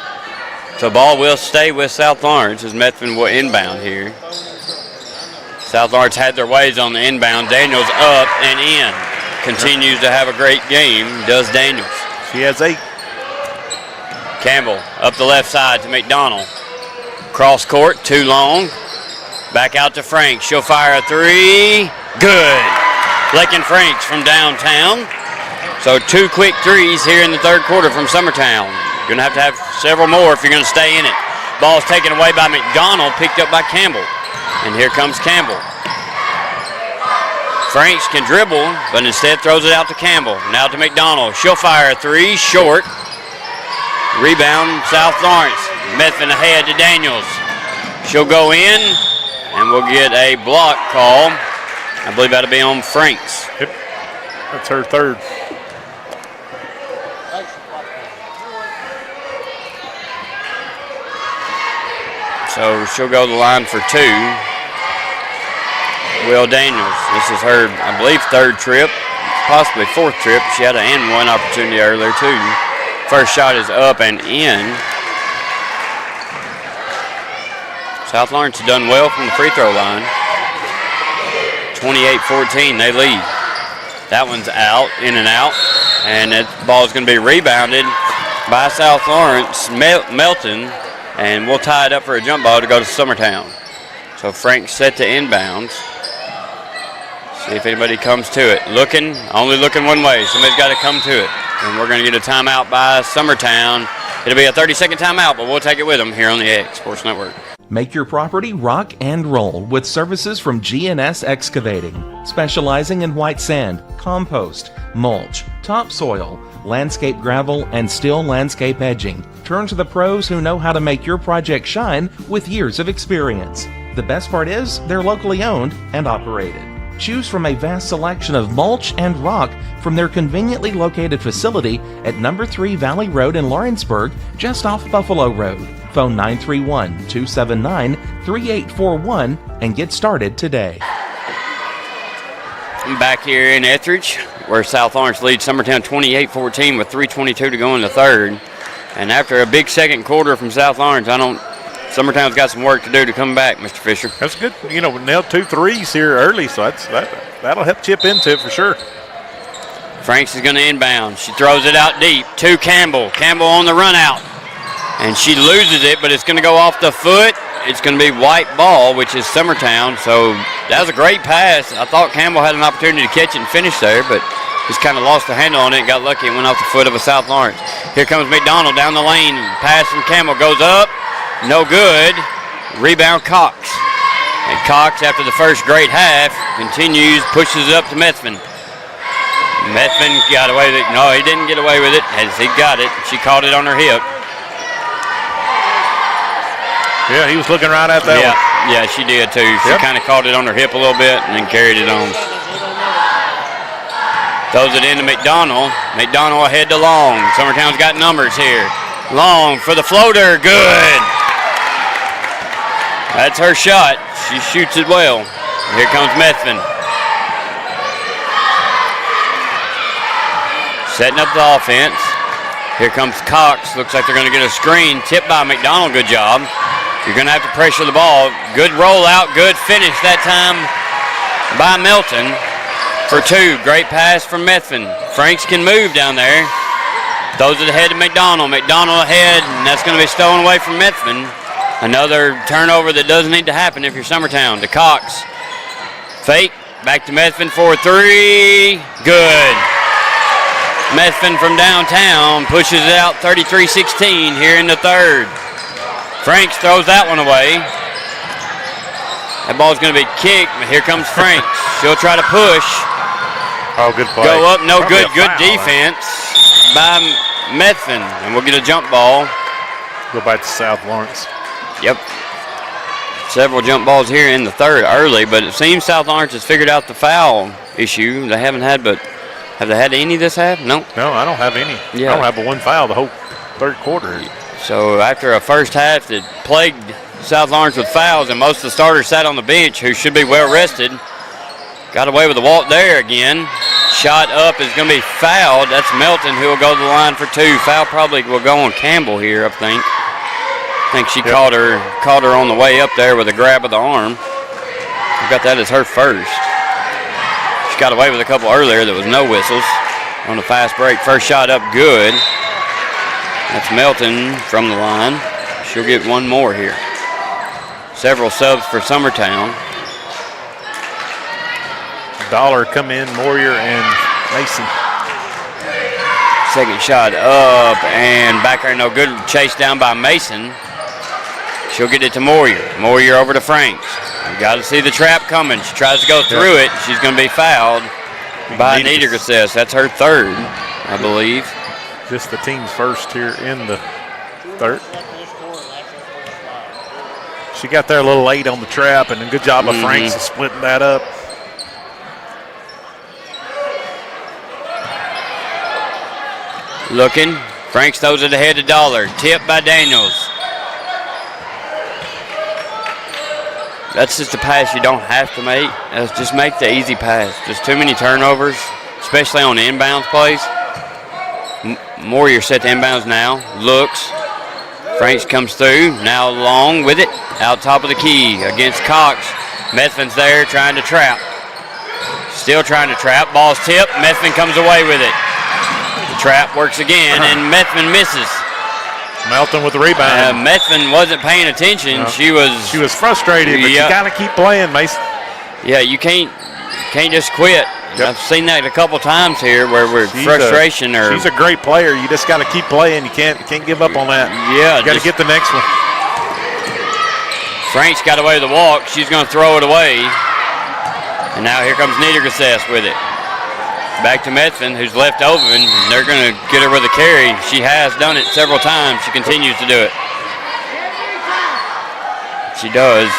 So ball will stay with South Lawrence as Methvin will inbound here. South Lawrence had their ways on the inbound. Daniels up and in. Continues to have a great game, does Daniels. She has 8. Campbell up the left side to McDonald. Cross court, too long. Back out to Franks. She'll fire a 3. Good. Lakin Franks from downtown. So 2 quick threes here in the third quarter from Summertown. You're going to have several more if you're going to stay in it. Ball's taken away by McDonald, picked up by Campbell. And here comes Campbell. Franks can dribble, but instead throws it out to Campbell. Now to McDonald. She'll fire a 3, short. Rebound, South Lawrence. Methvin ahead to Daniels. She'll go in, and we'll get a block call. I believe that'll be on Franks. Yep, that's her third. So she'll go to the line for 2. Will Daniels, this is her, I believe, 3rd trip, possibly 4th trip. She had an and one opportunity earlier, too. First shot is up and in. South Lawrence has done well from the free throw line. 28-14, they lead. That one's out, in and out, and that ball is going to be rebounded by South Lawrence, Melton, and we'll tie it up for a jump ball to go to Summertown. So Frank's set to inbounds. See if anybody comes to it. Only looking one way. Somebody's got to come to it. And we're going to get a timeout by Summertown. It'll be a 30-second timeout, but we'll take it with them here on the X Sports Network. Make your property rock and roll with services from G&S Excavating, specializing in white sand, compost, mulch, topsoil, landscape gravel, and steel landscape edging. Turn to the pros who know how to make your project shine with years of experience. The best part is they're locally owned and operated. Choose from a vast selection of mulch and rock from their conveniently located facility at number 3 Valley Road in Lawrenceburg, just off Buffalo Road. Phone 931-279-3841 and get started today. Back here in Etheridge, where South Lawrence leads Summertown 28-14 with 3:22 to go in the third. And after a big second quarter from South Lawrence, Summertown's got some work to do to come back, Mr. Fisher. That's good. We nailed 2 threes here early, so that'll help chip into it for sure. Franks is going to inbound. She throws it out deep to Campbell. Campbell on the run out. And she loses it, but it's going to go off the foot. It's going to be white ball, which is Summertown. So that was a great pass. I thought Campbell had an opportunity to catch it and finish there, but just kind of lost the handle on it and got lucky. It went off the foot of a South Lawrence. Here comes McDonald down the lane. Pass from Campbell goes up. No good. Rebound Cox. And Cox, after the first great half, continues, pushes it up to Methvin. Methvin got away with it. No, he didn't get away with it as he got it. She caught it on her hip. Yeah, he was looking right at that one. Yeah, she did too. She kind of caught it on her hip a little bit and then carried it on. Throws it into McDonald. McDonald ahead to Long. Summertown's got numbers here. Long for the floater. Good. That's her shot. She shoots it well. Here comes Methvin. Setting up the offense. Here comes Cox. Looks like they're going to get a screen. Tipped by McDonald. Good job. You're going to have to pressure the ball. Good rollout. Good finish that time by Melton for 2. Great pass from Methvin. Franks can move down there. Throws it ahead to McDonald. McDonald ahead, and that's going to be stolen away from Methvin. Another turnover that doesn't need to happen if you're Summertown. To Cox. Fake. Back to Methvin for 3. Good. Methvin from downtown pushes it out 33-16 here in the third. Franks throws that one away. That ball's going to be kicked, but here comes Franks. She'll try to push. Oh, good play. Go up, no good. Good defense by Methvin, and we'll get a jump ball. Go back to South Lawrence. Yep. Several jump balls here in the third early, but it seems South Lawrence has figured out the foul issue. They haven't had but Have they had any this half? No. No, I don't have any. Yeah. I don't have a one foul the whole third quarter. So after a first half that plagued South Lawrence with fouls, and most of the starters sat on the bench who should be well rested, got away with a walk there again. Shot up is going to be fouled. That's Melton who will go to the line for two. Foul probably will go on Campbell here, I think. I think she caught her on the way up there with a grab of the arm. We got that as her first. She got away with a couple earlier. There was no whistles on the fast break. First shot up good. That's Melton from the line. She'll get one more here. Several subs for Summertown. Dollar come in, Moyer and Mason. Second shot up and back there, no good. Chased down by Mason. She'll get it to Moyer. Moyer over to Franks. You got to see the trap coming. She tries to go through it. She's going to be fouled by Niedergräs. That's her third, I believe. Just the team's first here in the third. She got there a little late on the trap, and a good job of Franks of splitting that up. Looking. Franks throws it ahead to Dollar. Tipped by Daniels. That's just a pass you don't have to make. Just make the easy pass. There's too many turnovers, especially on the inbounds plays. Moyer set the inbounds now. Looks. Franks comes through. Now long with it. Out top of the key against Cox. Methvin's there trying to trap. Still trying to trap. Ball's tipped. Methvin comes away with it. The trap works again, and Methvin misses. Melton with the rebound. Methvin wasn't paying attention. No. She was frustrated, but you got to keep playing, Mason. Yeah, you can't just quit. Yep. I've seen that a couple times here where we're frustration. She's a great player. You just got to keep playing. You can't give up on that. Yeah, you got to get the next one. Frank's got away with the walk. She's going to throw it away. And now here comes Niedergräs with it. Back to Methvin, who's left open. They're going to get her with a carry. She has done it several times. She continues to do it. She does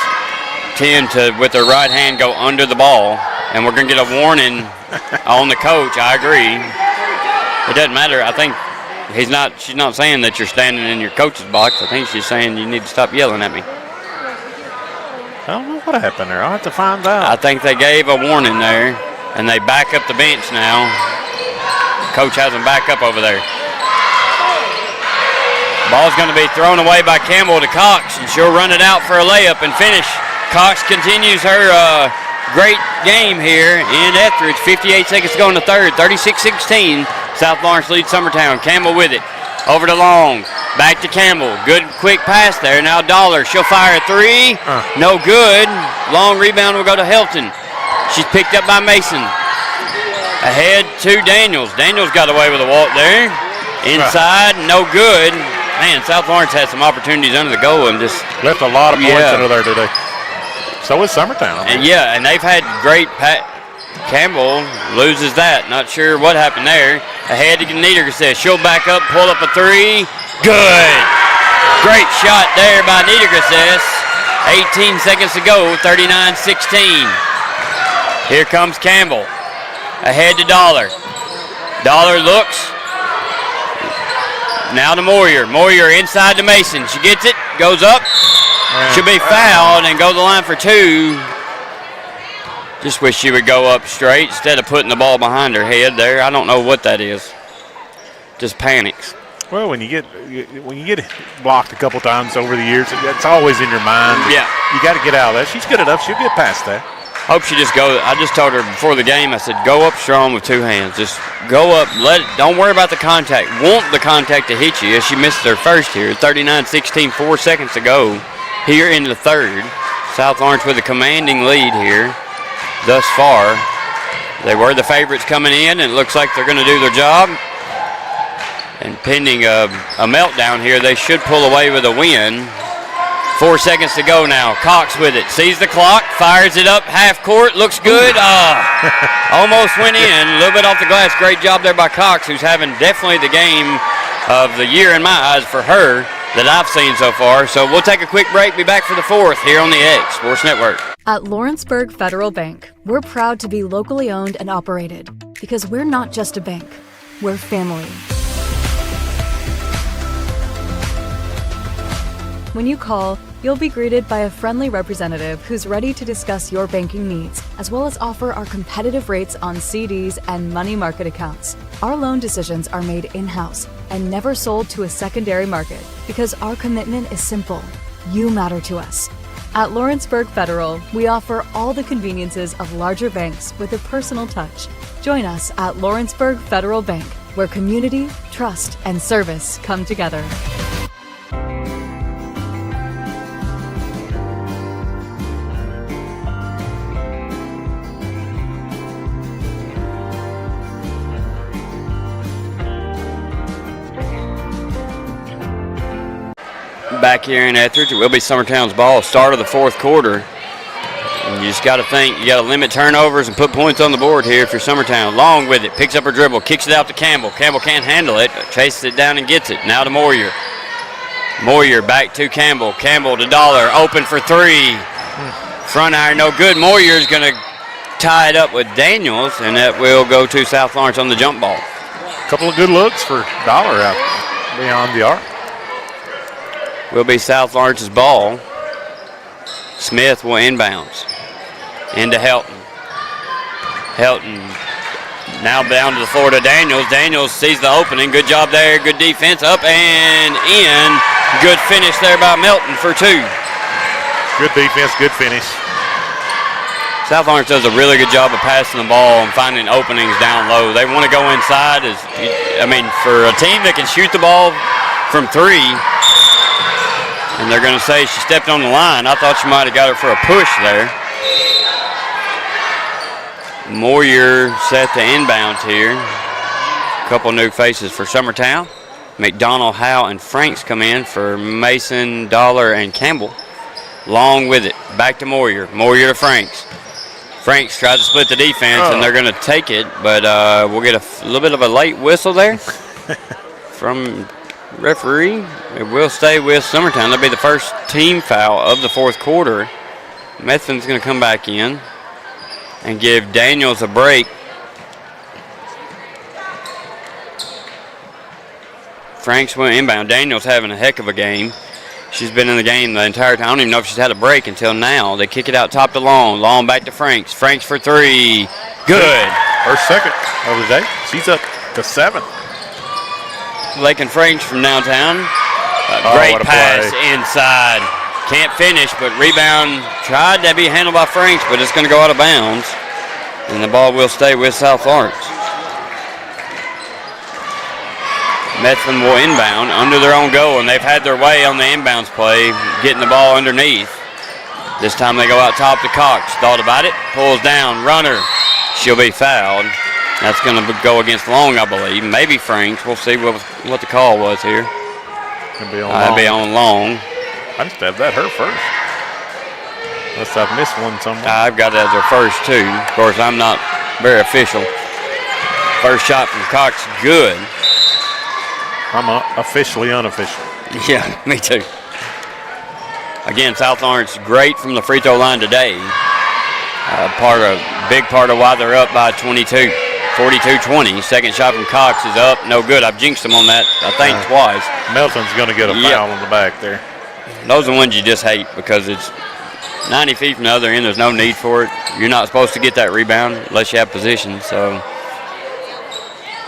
tend to, with her right hand, go under the ball. And we're going to get a warning on the coach. I agree. It doesn't matter. I think she's not saying that you're standing in your coach's box. I think she's saying you need to stop yelling at me. I don't know what happened there. I'll have to find out. I think they gave a warning there, and they back up the bench now. Coach has them back up over there. Ball's going to be thrown away by Campbell to Cox, and she'll run it out for a layup and finish. Cox continues her great game here in Etheridge. 58 seconds to go in the third. 36-16. South Lawrence leads Summertown. Campbell with it. Over to Long. Back to Campbell. Good quick pass there. Now Dollar. She'll fire a three. No good. Long rebound will go to Helton. She's picked up by Mason. Ahead to Daniels. Daniels got away with a walk there. Inside. No good. Man, South Lawrence had some opportunities under the goal and just left a lot of points under there today. So is Summertown. And and they've had great Campbell loses that. Not sure what happened there. Ahead to Niedergräs. She'll back up, pull up a three. Good. Great shot there by Niedergräs. 18 seconds to go, 39-16. Here comes Campbell. Ahead to Dollar. Dollar looks. Now to Moyer. Moyer inside to Mason. She gets it, goes up. She'll be fouled and go to the line for two. Just wish she would go up straight instead of putting the ball behind her head there. I don't know what that is. Just panics. Well, when you get blocked a couple times over the years, it's always in your mind. Yeah. You got to get out of that. She's good enough. She'll get past that. Hope she just goes. I just told her before the game, I said, go up strong with two hands. Just go up. Don't worry about the contact. Want the contact to hit you. As she missed her first here. 39-16, 4 seconds to go here in the third. South Lawrence with a commanding lead here thus far. They were the favorites coming in, and it looks like they're going to do their job. And pending a meltdown here, they should pull away with a win. 4 seconds to go now. Cox with it. Sees the clock. Fires it up. Half court. Looks good. Almost went in. A little bit off the glass. Great job there by Cox, who's having definitely the game of the year in my eyes for her that I've seen so far. So we'll take a quick break. Be back for the fourth here on the X Sports Network. At Lawrenceburg Federal Bank, we're proud to be locally owned and operated. because we're not just a bank, we're family. When you call, you'll be greeted by a friendly representative who's ready to discuss your banking needs, as well as offer our competitive rates on CDs and money market accounts. Our loan decisions are made in-house and never sold to a secondary market because our commitment is simple. You matter to us. At Lawrenceburg Federal, we offer all the conveniences of larger banks with a personal touch. Join us at Lawrenceburg Federal Bank, where community, trust, and service come together. Back here in Etheridge, it will be Summertown's ball, start of the fourth quarter. And you just got to think, you got to limit turnovers and put points on the board here if you're Summertown. Long with it, picks up her dribble, kicks it out to Campbell. Campbell can't handle it, chases it down and gets it. Now to Moyer. Moyer back to Campbell. Campbell to Dollar, open for three. Front iron, no good. Moyer's going to tie it up with Daniels, and that will go to South Lawrence on the jump ball. A couple of good looks for Dollar out beyond the arc. Will be South Lawrence's ball. Smith will inbounds into Helton. Helton now down to the floor to Daniels. Daniels sees the opening. Good job there. Good defense. Up and in. Good finish there by Melton for two. Good defense, good finish. South Lawrence does a really good job of passing the ball and finding openings down low. They want to go inside. For a team that can shoot the ball from three, and they're going to say she stepped on the line. I thought she might have got her for a push there. Moyer set the inbounds here. A couple new faces for Summertown. McDonald, Howe, and Franks come in for Mason, Dollar, and Campbell. Long with it. Back to Moyer. Moyer to Franks. Franks tried to split the defense, and they're going to take it, but we'll get a little bit of a late whistle there from referee. It will stay with Summertown. That'll be the first team foul of the fourth quarter. Methvin's going to come back in and give Daniels a break. Franks went inbound. Daniels having a heck of a game. She's been in the game the entire time. I don't even know if she's had a break until now. They kick it out top to Long. Long back to Franks. Franks for three. Good. Her second of the day. She's up to 7. Lakin Franks from downtown. Great pass inside. Can't finish, but rebound tried to be handled by Franks, but it's going to go out of bounds. And the ball will stay with South Lawrence. Methvin will inbound under their own goal, and they've had their way on the inbounds play, getting the ball underneath. This time they go out top to Cox. Thought about it, pulls down, runner. She'll be fouled. That's going to go against Long, I believe. Maybe Franks. We'll see what the call was here. It'll be on Long. Be on Long. I just have that her first. Unless I've missed one somewhere. I've got it as her first, too. Of course, I'm not very official. First shot from Cox, good. I'm officially unofficial. Yeah, me too. Again, South Lawrence great from the free throw line today. Big part of why they're up by 22, 42-20. Second shot from Cox is up, no good. I've jinxed them on that, I think, twice. Melton's going to get a foul on the back there. Those are the ones you just hate because it's 90 feet from the other end. There's no need for it. You're not supposed to get that rebound unless you have position. So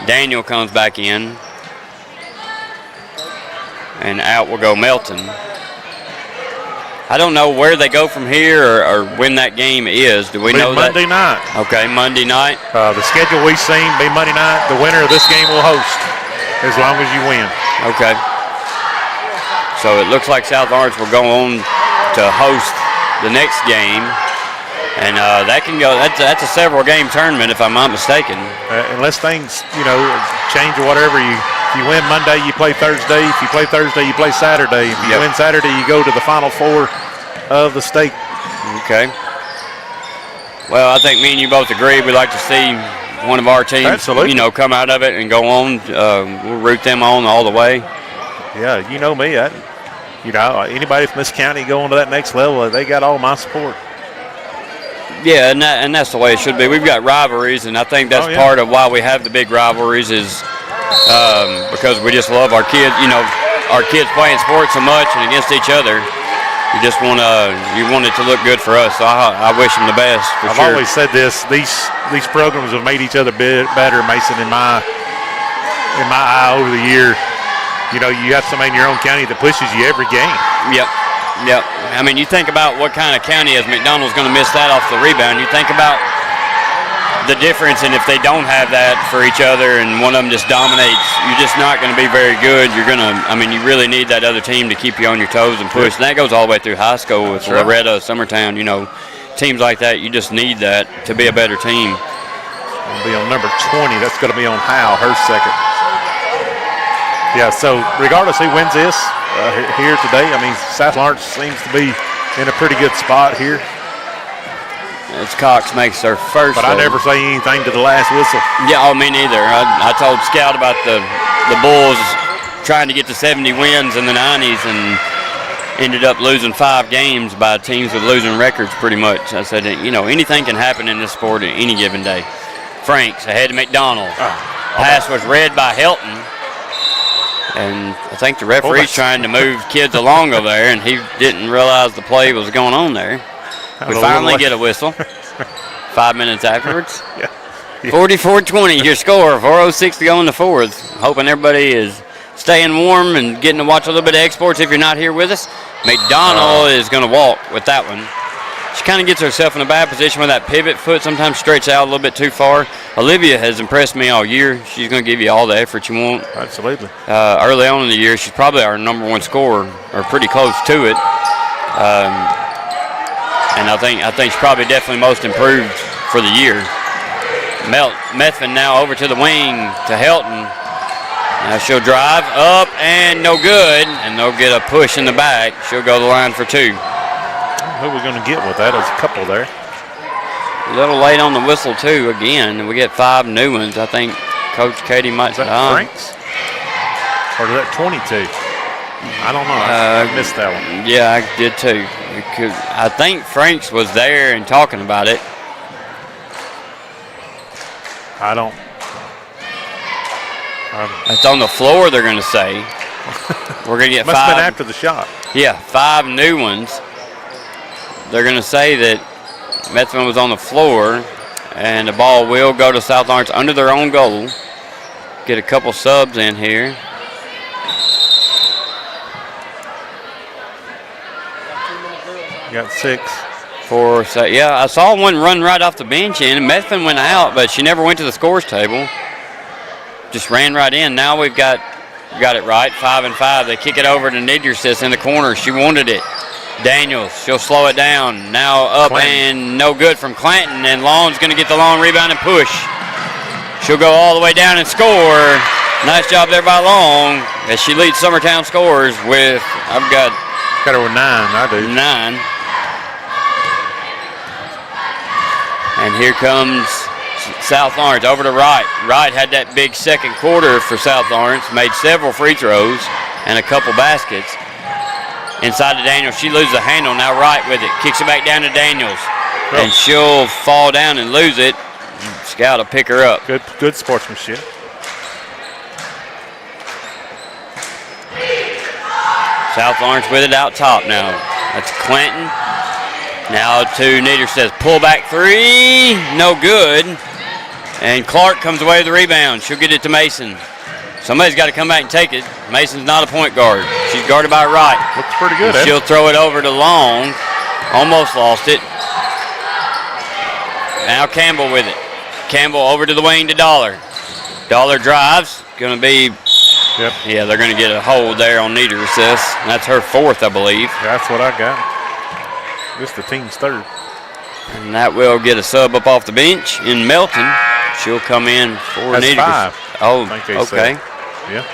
Daniel comes back in. And out will go Melton. I don't know where they go from here or when that game is. Do we know that? Monday night. Okay, Monday night. The schedule we've seen be Monday night. The winner of this game will host as long as you win. Okay. So it looks like South Lawrence will go on to host the next game. And that can go, that's a several game tournament if I'm not mistaken. Unless things, change or whatever, if you win Monday, you play Thursday. If you play Thursday, you play Saturday. If you win Saturday, you go to the Final Four of the state. Okay. Well, I think me and you both agree we'd like to see one of our teams, come out of it and go on. We'll root them on all the way. Yeah, you know me. Anybody from this county going to that next level, they got all my support. Yeah, and that's the way it should be. We've got rivalries, and I think that's part of why we have the big rivalries is because we just love our kids. You know, our kids playing sports so much and against each other. You just want it to look good for us. So I wish them the best. I've always said this: these programs have made each other better, Mason. In my eye over the year, you know, you have somebody in your own county that pushes you every game. Yep. I mean, you think about what kind of county is McDonald's going to miss that off the rebound. You think about the difference, and if they don't have that for each other and one of them just dominates, you're just not going to be very good. You're going to, I mean, you really need that other team to keep you on your toes and push. And that goes all the way through high school with Loretta, Summertown, you know, teams like that. You just need that to be a better team. It'll be on number 20. That's going to be on Howe, her second. Yeah, so regardless who wins this here today, I mean, South Lawrence seems to be in a pretty good spot here. As Cox makes their first. But I never say anything to the last whistle. Yeah, me neither. I told Scout about the Bulls trying to get to 70 wins in the 90s and ended up losing 5 games by teams with losing records pretty much. I said, you know, anything can happen in this sport at any given day. Franks ahead of McDonald. Pass was read by Helton. And I think the referee's trying to move kids along over there, and he didn't realize the play was going on there. We finally get a whistle 5 minutes afterwards. 44-20, your score, 4:06 to go in the fourth. Hoping everybody is staying warm and getting to watch a little bit of exports if you're not here with us. McDonald is going to walk with that one. She kind of gets herself in a bad position with that pivot foot. Sometimes stretches out a little bit too far. Olivia has impressed me all year. She's going to give you all the effort you want. Absolutely. Early on in the year, she's probably our number 1 scorer, or pretty close to it. And I think she's probably definitely most improved for the year. Methvin now over to the wing to Helton. Now she'll drive up and no good, and they'll get a push in the back. She'll go to the line for 2. Who are we going to get with that? There's a couple there. A little late on the whistle, too, again. We get 5 new ones. I think Coach Katie might say. Franks? Or is that 22? I don't know. I missed that one. Yeah, I did, too. I think Franks was there and talking about it. I don't. It's on the floor, they're going to say. We're going to get 5. Must have been after the shot. Yeah, 5 new ones. They're going to say that Methvin was on the floor, and the ball will go to South Lawrence under their own goal. Get a couple subs in here. You got 6. Yeah, I saw one run right off the bench in, and Methvin went out, but she never went to the scores table. Just ran right in. Now we've got it right, 5 and 5. They kick it over to Nidgerstis in the corner. She wanted it. Daniels, she'll slow it down. Now up and no good from Clanton, and Long's going to get the long rebound and push. She'll go all the way down and score. Nice job there by Long as she leads Summertown scores with, I've got her with 9, I do. 9. And here comes South Lawrence over to Wright. Wright had that big second quarter for South Lawrence, made several free throws and a couple baskets. Inside to Daniels, she loses the handle. Now Wright with it, kicks it back down to Daniels, and she'll fall down and lose it. Scout will pick her up. Good sportsmanship. South Lawrence with it out top now. That's Clanton. Now to Nieder says pull back 3, no good. And Clark comes away with the rebound. She'll get it to Mason. Somebody's got to come back and take it. Mason's not a point guard. She's guarded by Wright. Looks pretty good. She'll throw it over to Long. Almost lost it. Now Campbell with it. Campbell over to the wing to Dollar. Dollar drives. Going to be, yeah, they're going to get a hold there on Nieder assist. That's her 4th, I believe. That's what I got. This the team's 3rd. And that will get a sub up off the bench in Melton. She'll come in for Nieder. That's 5. Oh, okay. Yeah.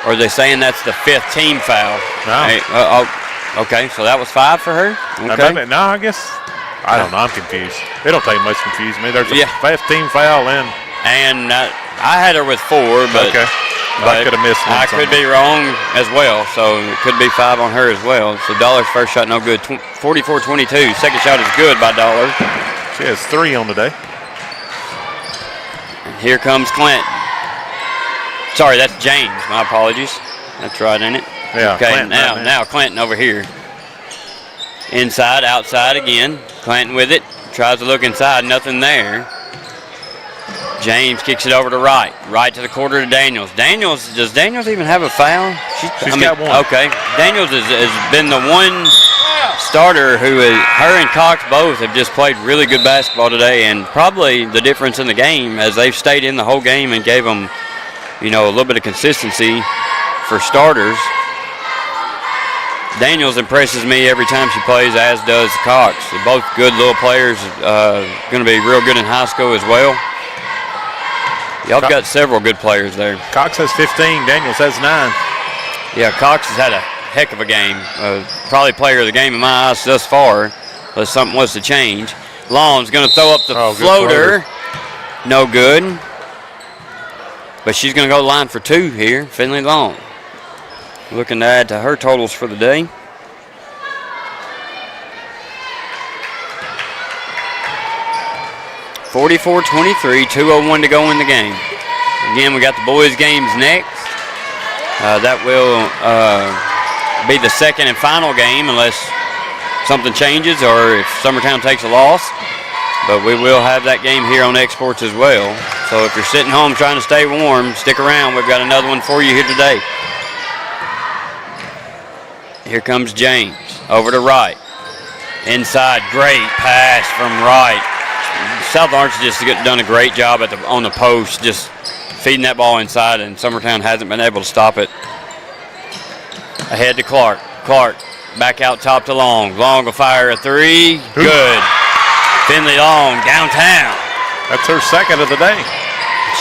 Or are they saying that's the 5th team foul? No. Hey, okay, so that was 5 for her? Okay. No, I guess. I don't know. I'm confused. It don't take much to confuse me. There's a 5th team foul in. And I had her with 4, but I could have missed one. I could be wrong as well, so it could be 5 on her as well. So Dollar's first shot no good, 44-22. Second shot is good by Dollar. She has 3 on the day. And here comes Clinton. Sorry, that's James. My apologies. That's right, ain't it? Yeah. Okay, Clinton, now Clinton over here. Inside, outside again. Clinton with it. Tries to look inside, nothing there. James kicks it over to Wright. Right to the quarter to Daniels. Does Daniels even have a foul? She's got one. Okay. Daniels has been the one starter who her and Cox both have just played really good basketball today, and probably the difference in the game as they've stayed in the whole game and gave them, a little bit of consistency for starters. Daniels impresses me every time she plays, as does Cox. They're both good little players, going to be real good in high school as well. Y'all got several good players there. Cox has 15. Daniels has 9. Yeah, Cox has had a heck of a game. Probably player of the game in my eyes thus far, unless something was to change. Long's going to throw up the floater. No good. But she's going to go to the line for 2 here, Finley Long. Looking to add to her totals for the day. (44-23), 2:01 to go in the game. Again, we got the boys' games next. That will be the second and final game unless something changes or if Summertown takes a loss. But we will have that game here on Exports as well. So if you're sitting home trying to stay warm, stick around. We've got another one for you here today. Here comes James. Over to Wright. Inside, great pass from Wright. South Lawrence just done a great job on the post, just feeding that ball inside, and Summertown hasn't been able to stop it. Ahead to Clark. Clark back out top to Long. Long will fire a 3. Good. Finley Long downtown. That's her second of the day.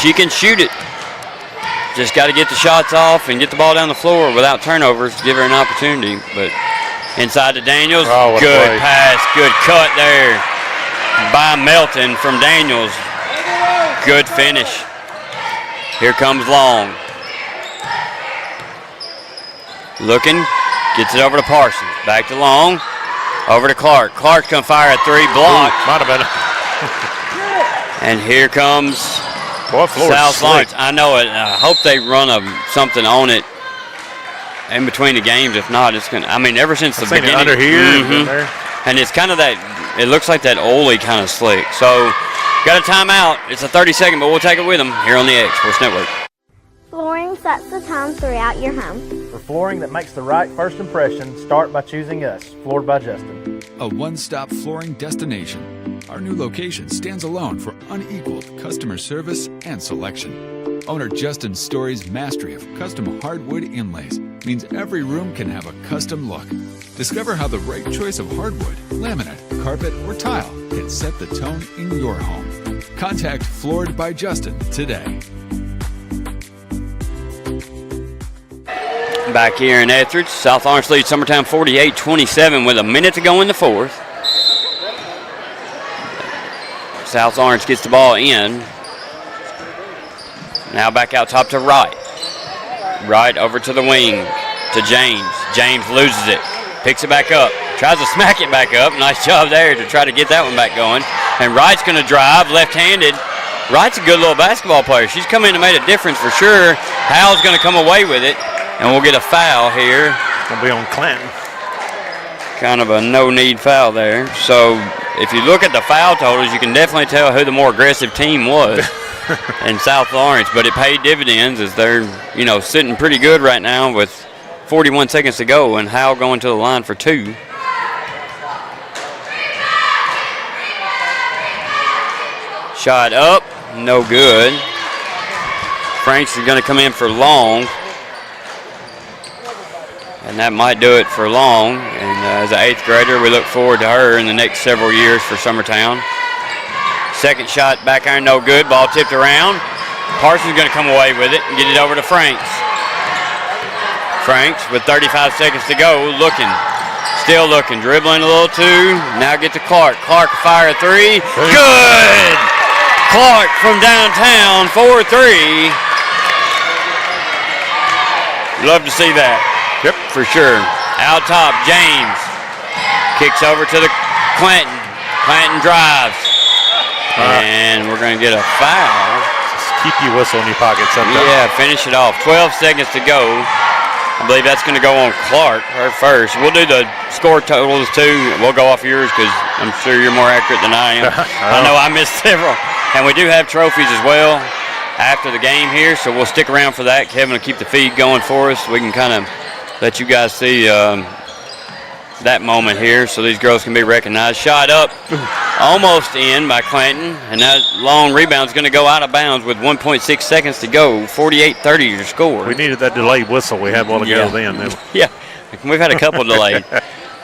She can shoot it. Just got to get the shots off and get the ball down the floor without turnovers. Give her an opportunity. But inside to Daniels. Good pass. Good cut there by Melton from Daniels. Good finish. Here comes Long. Looking. Gets it over to Parsons. Back to Long. Over to Clark. Clark's going to fire a 3. Blocked. Might have been. And here comes South Lawrence. I know it. I hope they run something on it in between the games. If not, it's going to, ever since the beginning. Under here. There. And it's kind of that, it looks like that Ole kind of slick. So, got a timeout. It's a 30-second, but we'll take it with them here on the Exports Network. Flooring sets the tone throughout your home. For flooring that makes the right first impression, start by choosing us, Floored by Justin. A one-stop flooring destination. Our new location stands alone for unequaled customer service and selection. Owner Justin Story's mastery of custom hardwood inlays means every room can have a custom look. Discover how the right choice of hardwood, laminate, carpet, or tile can set the tone in your home. Contact Floored by Justin today. Back here in Etheridge, South Lawrence leads Summertown 48-27 with a minute to go in the fourth. South Lawrence gets the ball in. Now back out top to Wright. Wright over to the wing to James. James loses it. Picks it back up. Tries to smack it back up. Nice job there to try to get that one back going. And Wright's going to drive left-handed. Wright's a good little basketball player. She's come in and made a difference for sure. Howell's going to come away with it. And we'll get a foul here. Going to be on Clinton. Kind of a no-need foul there. So if you look at the foul totals, you can definitely tell who the more aggressive team was in South Lawrence. But it paid dividends as they're, sitting pretty good right now with 41 seconds to go. And Howell going to the line for 2. Shot up. No good. Franks is going to come in for Long. And that might do it for Long. And as an 8th grader, we look forward to her in the next several years for Summertown. Second shot back iron, no good. Ball tipped around. Parsons going to come away with it and get it over to Franks. Franks with 35 seconds to go, looking. Still looking, dribbling a little too. Now get to Clark. Clark fire a 3. Good! Clark from downtown, 4-3. Love to see that. Yep. For sure. Out top, James kicks over to the Clanton. Clanton drives. And we're going to get a foul. Just keep your whistle in your pocket sometimes. Yeah, finish it off. 12 seconds to go. I believe that's going to go on Clark, her first. We'll do the score totals too. We'll go off yours because I'm sure you're more accurate than I am. I know I missed several. And we do have trophies as well after the game here, so we'll stick around for that. Kevin will keep the feed going for us. We can kind of let you guys see that moment here so these girls can be recognized. Shot up, almost in by Clanton, and that long rebound's going to go out of bounds with 1.6 seconds to go. 48-30 your score. We needed that delayed whistle we had a while ago then. Yeah, we've had a couple delayed.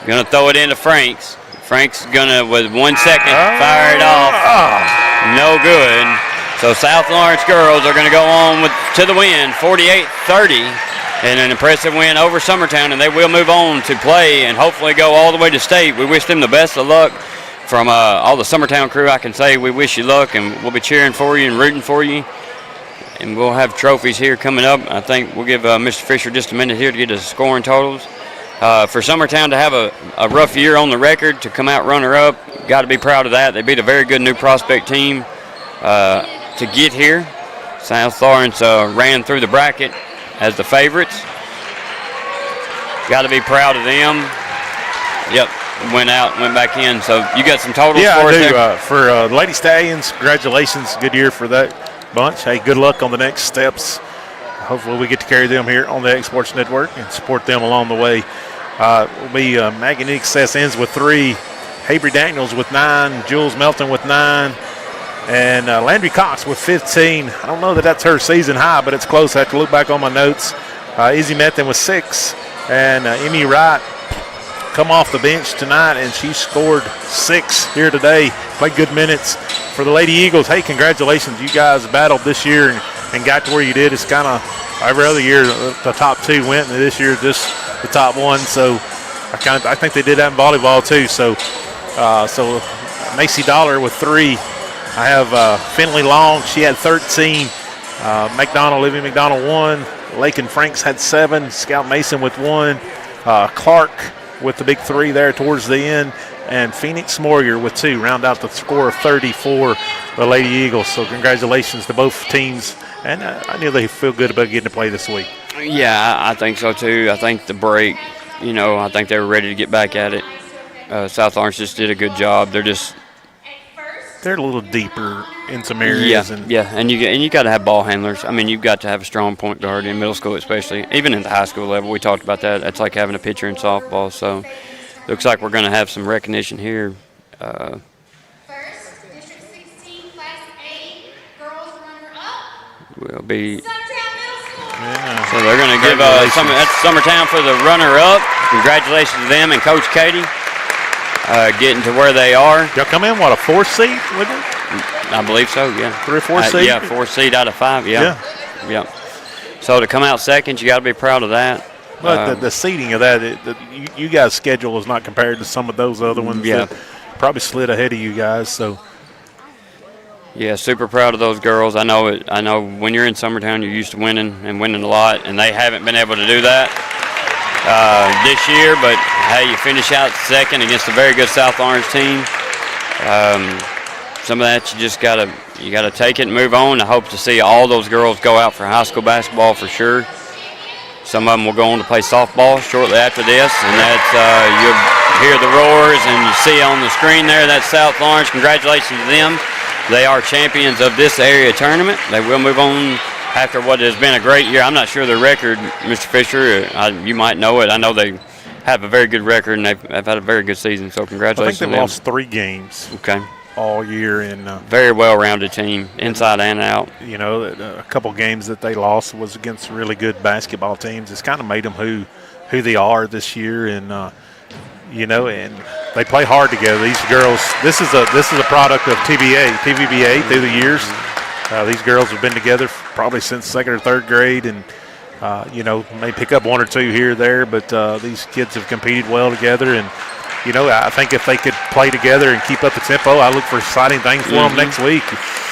Going to throw it into Franks. Franks going to, with 1 second, fire it off. No good. So South Lawrence girls are going to go on to the win, 48-30. And an impressive win over Summertown, and they will move on to play and hopefully go all the way to state. We wish them the best of luck. From all the Summertown crew, I can say we wish you luck, and we'll be cheering for you and rooting for you. And we'll have trophies here coming up. I think we'll give Mr. Fisher just a minute here to get his scoring totals. For Summertown to have a rough year on the record, to come out runner-up, got to be proud of that. They beat a very good new prospect team to get here. South Lawrence ran through the bracket as the favorites. Got to be proud of them. Yep, went back in. So you got some totals for us there? For Lady Stallions, congratulations. Good year for that bunch. Hey, good luck on the next steps. Hopefully we get to carry them here on the X Sports Network and support them along the way. Will be Magnetic Success ends with 3. Habry Daniels with 9. Jules Melton with 9. And Landry Cox with 15. I don't know that that's her season high, but it's close. I have to look back on my notes. Izzy Methan with 6. And Emmy Wright come off the bench tonight, and she scored 6 here today. Played good minutes for the Lady Eagles. Hey, congratulations. You guys battled this year and got to where you did. It's kind of every other year the top 2 went, and this year just the top 1. So I think they did that in volleyball too. So Macy Dollar with 3. I have Finley Long. She had 13. Olivia McDonald 1. Lakin Franks had 7. Scout Mason with 1. Clark with the big 3 there towards the end. And Phoenix Morger with 2. Round out the score of 30 for the Lady Eagles. So congratulations to both teams. And I knew they feel good about getting to play this week. Yeah, I think so too. I think the break, I think they were ready to get back at it. South Lawrence just did a good job. They're a little deeper in some areas. And you got to have ball handlers. I mean, you've got to have a strong point guard in middle school, especially. Even at the high school level, we talked about that. That's like having a pitcher in softball. So, looks like we're going to have some recognition here. First, District 16, Class A, girls runner-up. Will be. Summertown Middle School. Yeah. So they're going to give that's Summertown for the runner-up. Congratulations to them and Coach Katie. Getting to where they are. Y'all come in, a 4 seed with it? I believe so, yeah. 3 or 4 seed? Yeah, 4 seed out of 5, yeah. So to come out second, you got to be proud of that. But the seeding of that, you guys' schedule is not compared to some of those other ones that probably slid ahead of you guys. So, yeah, super proud of those girls. I know when you're in Summertown, you're used to winning and winning a lot, and they haven't been able to do that this year. But hey, you finish out second against a very good South Lawrence team. Some of that you just gotta take it and move on. I hope to see all those girls go out for high school basketball for sure. Some of them will go on to play softball shortly after this, and that's you'll hear the roars and you see on the screen there that's South Lawrence. Congratulations to them. They are champions of this area tournament. They will move on after what has been a great year. I'm not sure their record, Mr. Fisher. You might know it. I know they have a very good record, and they've had a very good season, so congratulations. I think they've lost 3 games all year. Very well-rounded team, inside and out. A couple games that they lost was against really good basketball teams. It's kind of made them who they are this year, and and they play hard together. These girls, this is a product of TVBA through the years. These girls have been together probably since 2nd or 3rd grade, and may pick up 1 or 2 here or there, but these kids have competed well together. And I think if they could play together and keep up the tempo, I look for exciting things for them next week.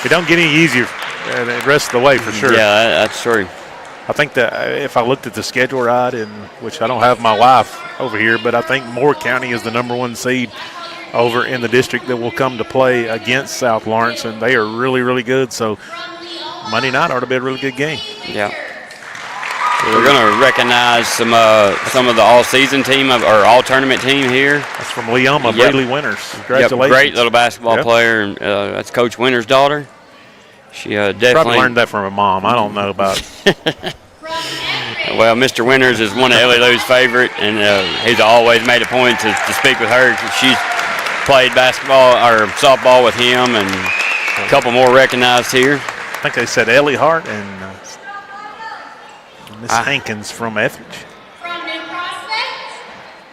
It don't get any easier the rest of the way for sure. Yeah, that's true. I think that if I looked at the schedule right, and which I don't have my wife over here, but I think Moore County is the #1 seed over in the district that will come to play against South Lawrence, and they are really, really good. So Monday night ought to be a really good game. Yeah. We're going to recognize some of the all-season team or all-tournament team here. That's from Leoma, Bradley Winters. Congratulations. Yep, great little basketball player. And, that's Coach Winters' daughter. She definitely probably learned that from her mom. I don't know about Well, Mr. Winters is one of Ellie Lou's favorite, and he's always made a point to speak with her. She's played basketball or softball with him, and a couple more recognized here. I think they said Ellie Hart and Miss Hankins from Etheridge. From New Prospect,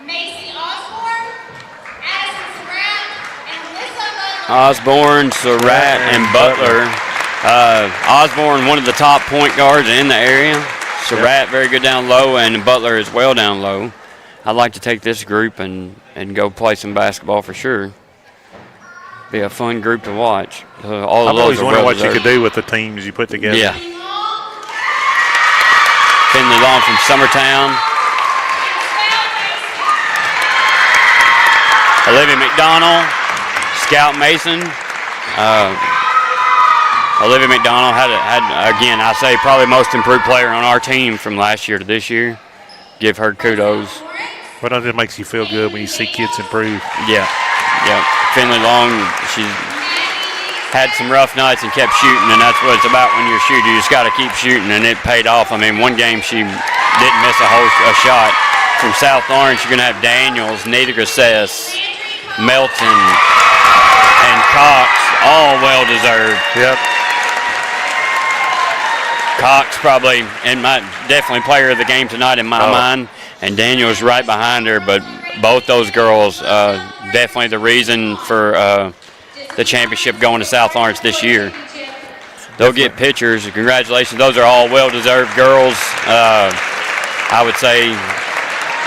Macy Osborne, Addison Surratt, and Melissa Butler. Osborne, Surratt, and Butler. Osborne, one of the top point guards in the area. Surratt, very good down low, and Butler as well down low. I'd like to take this group and go play some basketball for sure. Be a fun group to watch. All I've of always those wondered what you could do with the teams you put together. Yeah. Finley Long from Summertown. Olivia McDonald, Scout Mason. Olivia McDonald had again, I say probably most improved player on our team from last year to this year. Give her kudos. Well, it makes you feel good when you see kids improve. Yeah. Finley Long, she had some rough nights and kept shooting, and that's what it's about when you're shooting. You just got to keep shooting, and it paid off. I mean, one game she didn't miss a shot. From South Lawrence, you're going to have Daniels, Nita Grassess, Melton, and Cox, all well-deserved. Yep. Cox probably, definitely player of the game tonight in my mind, and Daniels right behind her, but both those girls definitely the reason for the championship going to South Lawrence this year. They'll get pictures. Congratulations. Those are all well-deserved girls. I would say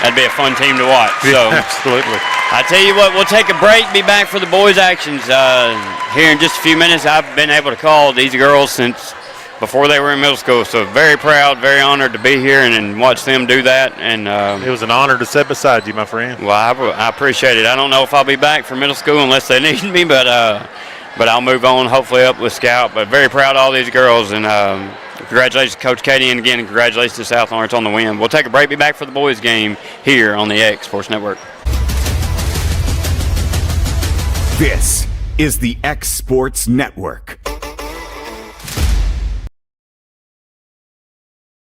that'd be a fun team to watch. So, absolutely. I tell you what, we'll take a break, be back for the boys' actions here in just a few minutes. I've been able to call these girls since before they were in middle school, so very proud, very honored to be here and watch them do that. And it was an honor to sit beside you, my friend. Well, I appreciate it. I don't know if I'll be back for middle school unless they need me, but I'll move on hopefully up with Scout. But very proud of all these girls, and congratulations to Coach Katie, and again, congratulations to South Lawrence on the win. We'll take a break, be back for the boys' game here on the X Sports Network. This is the X Sports Network.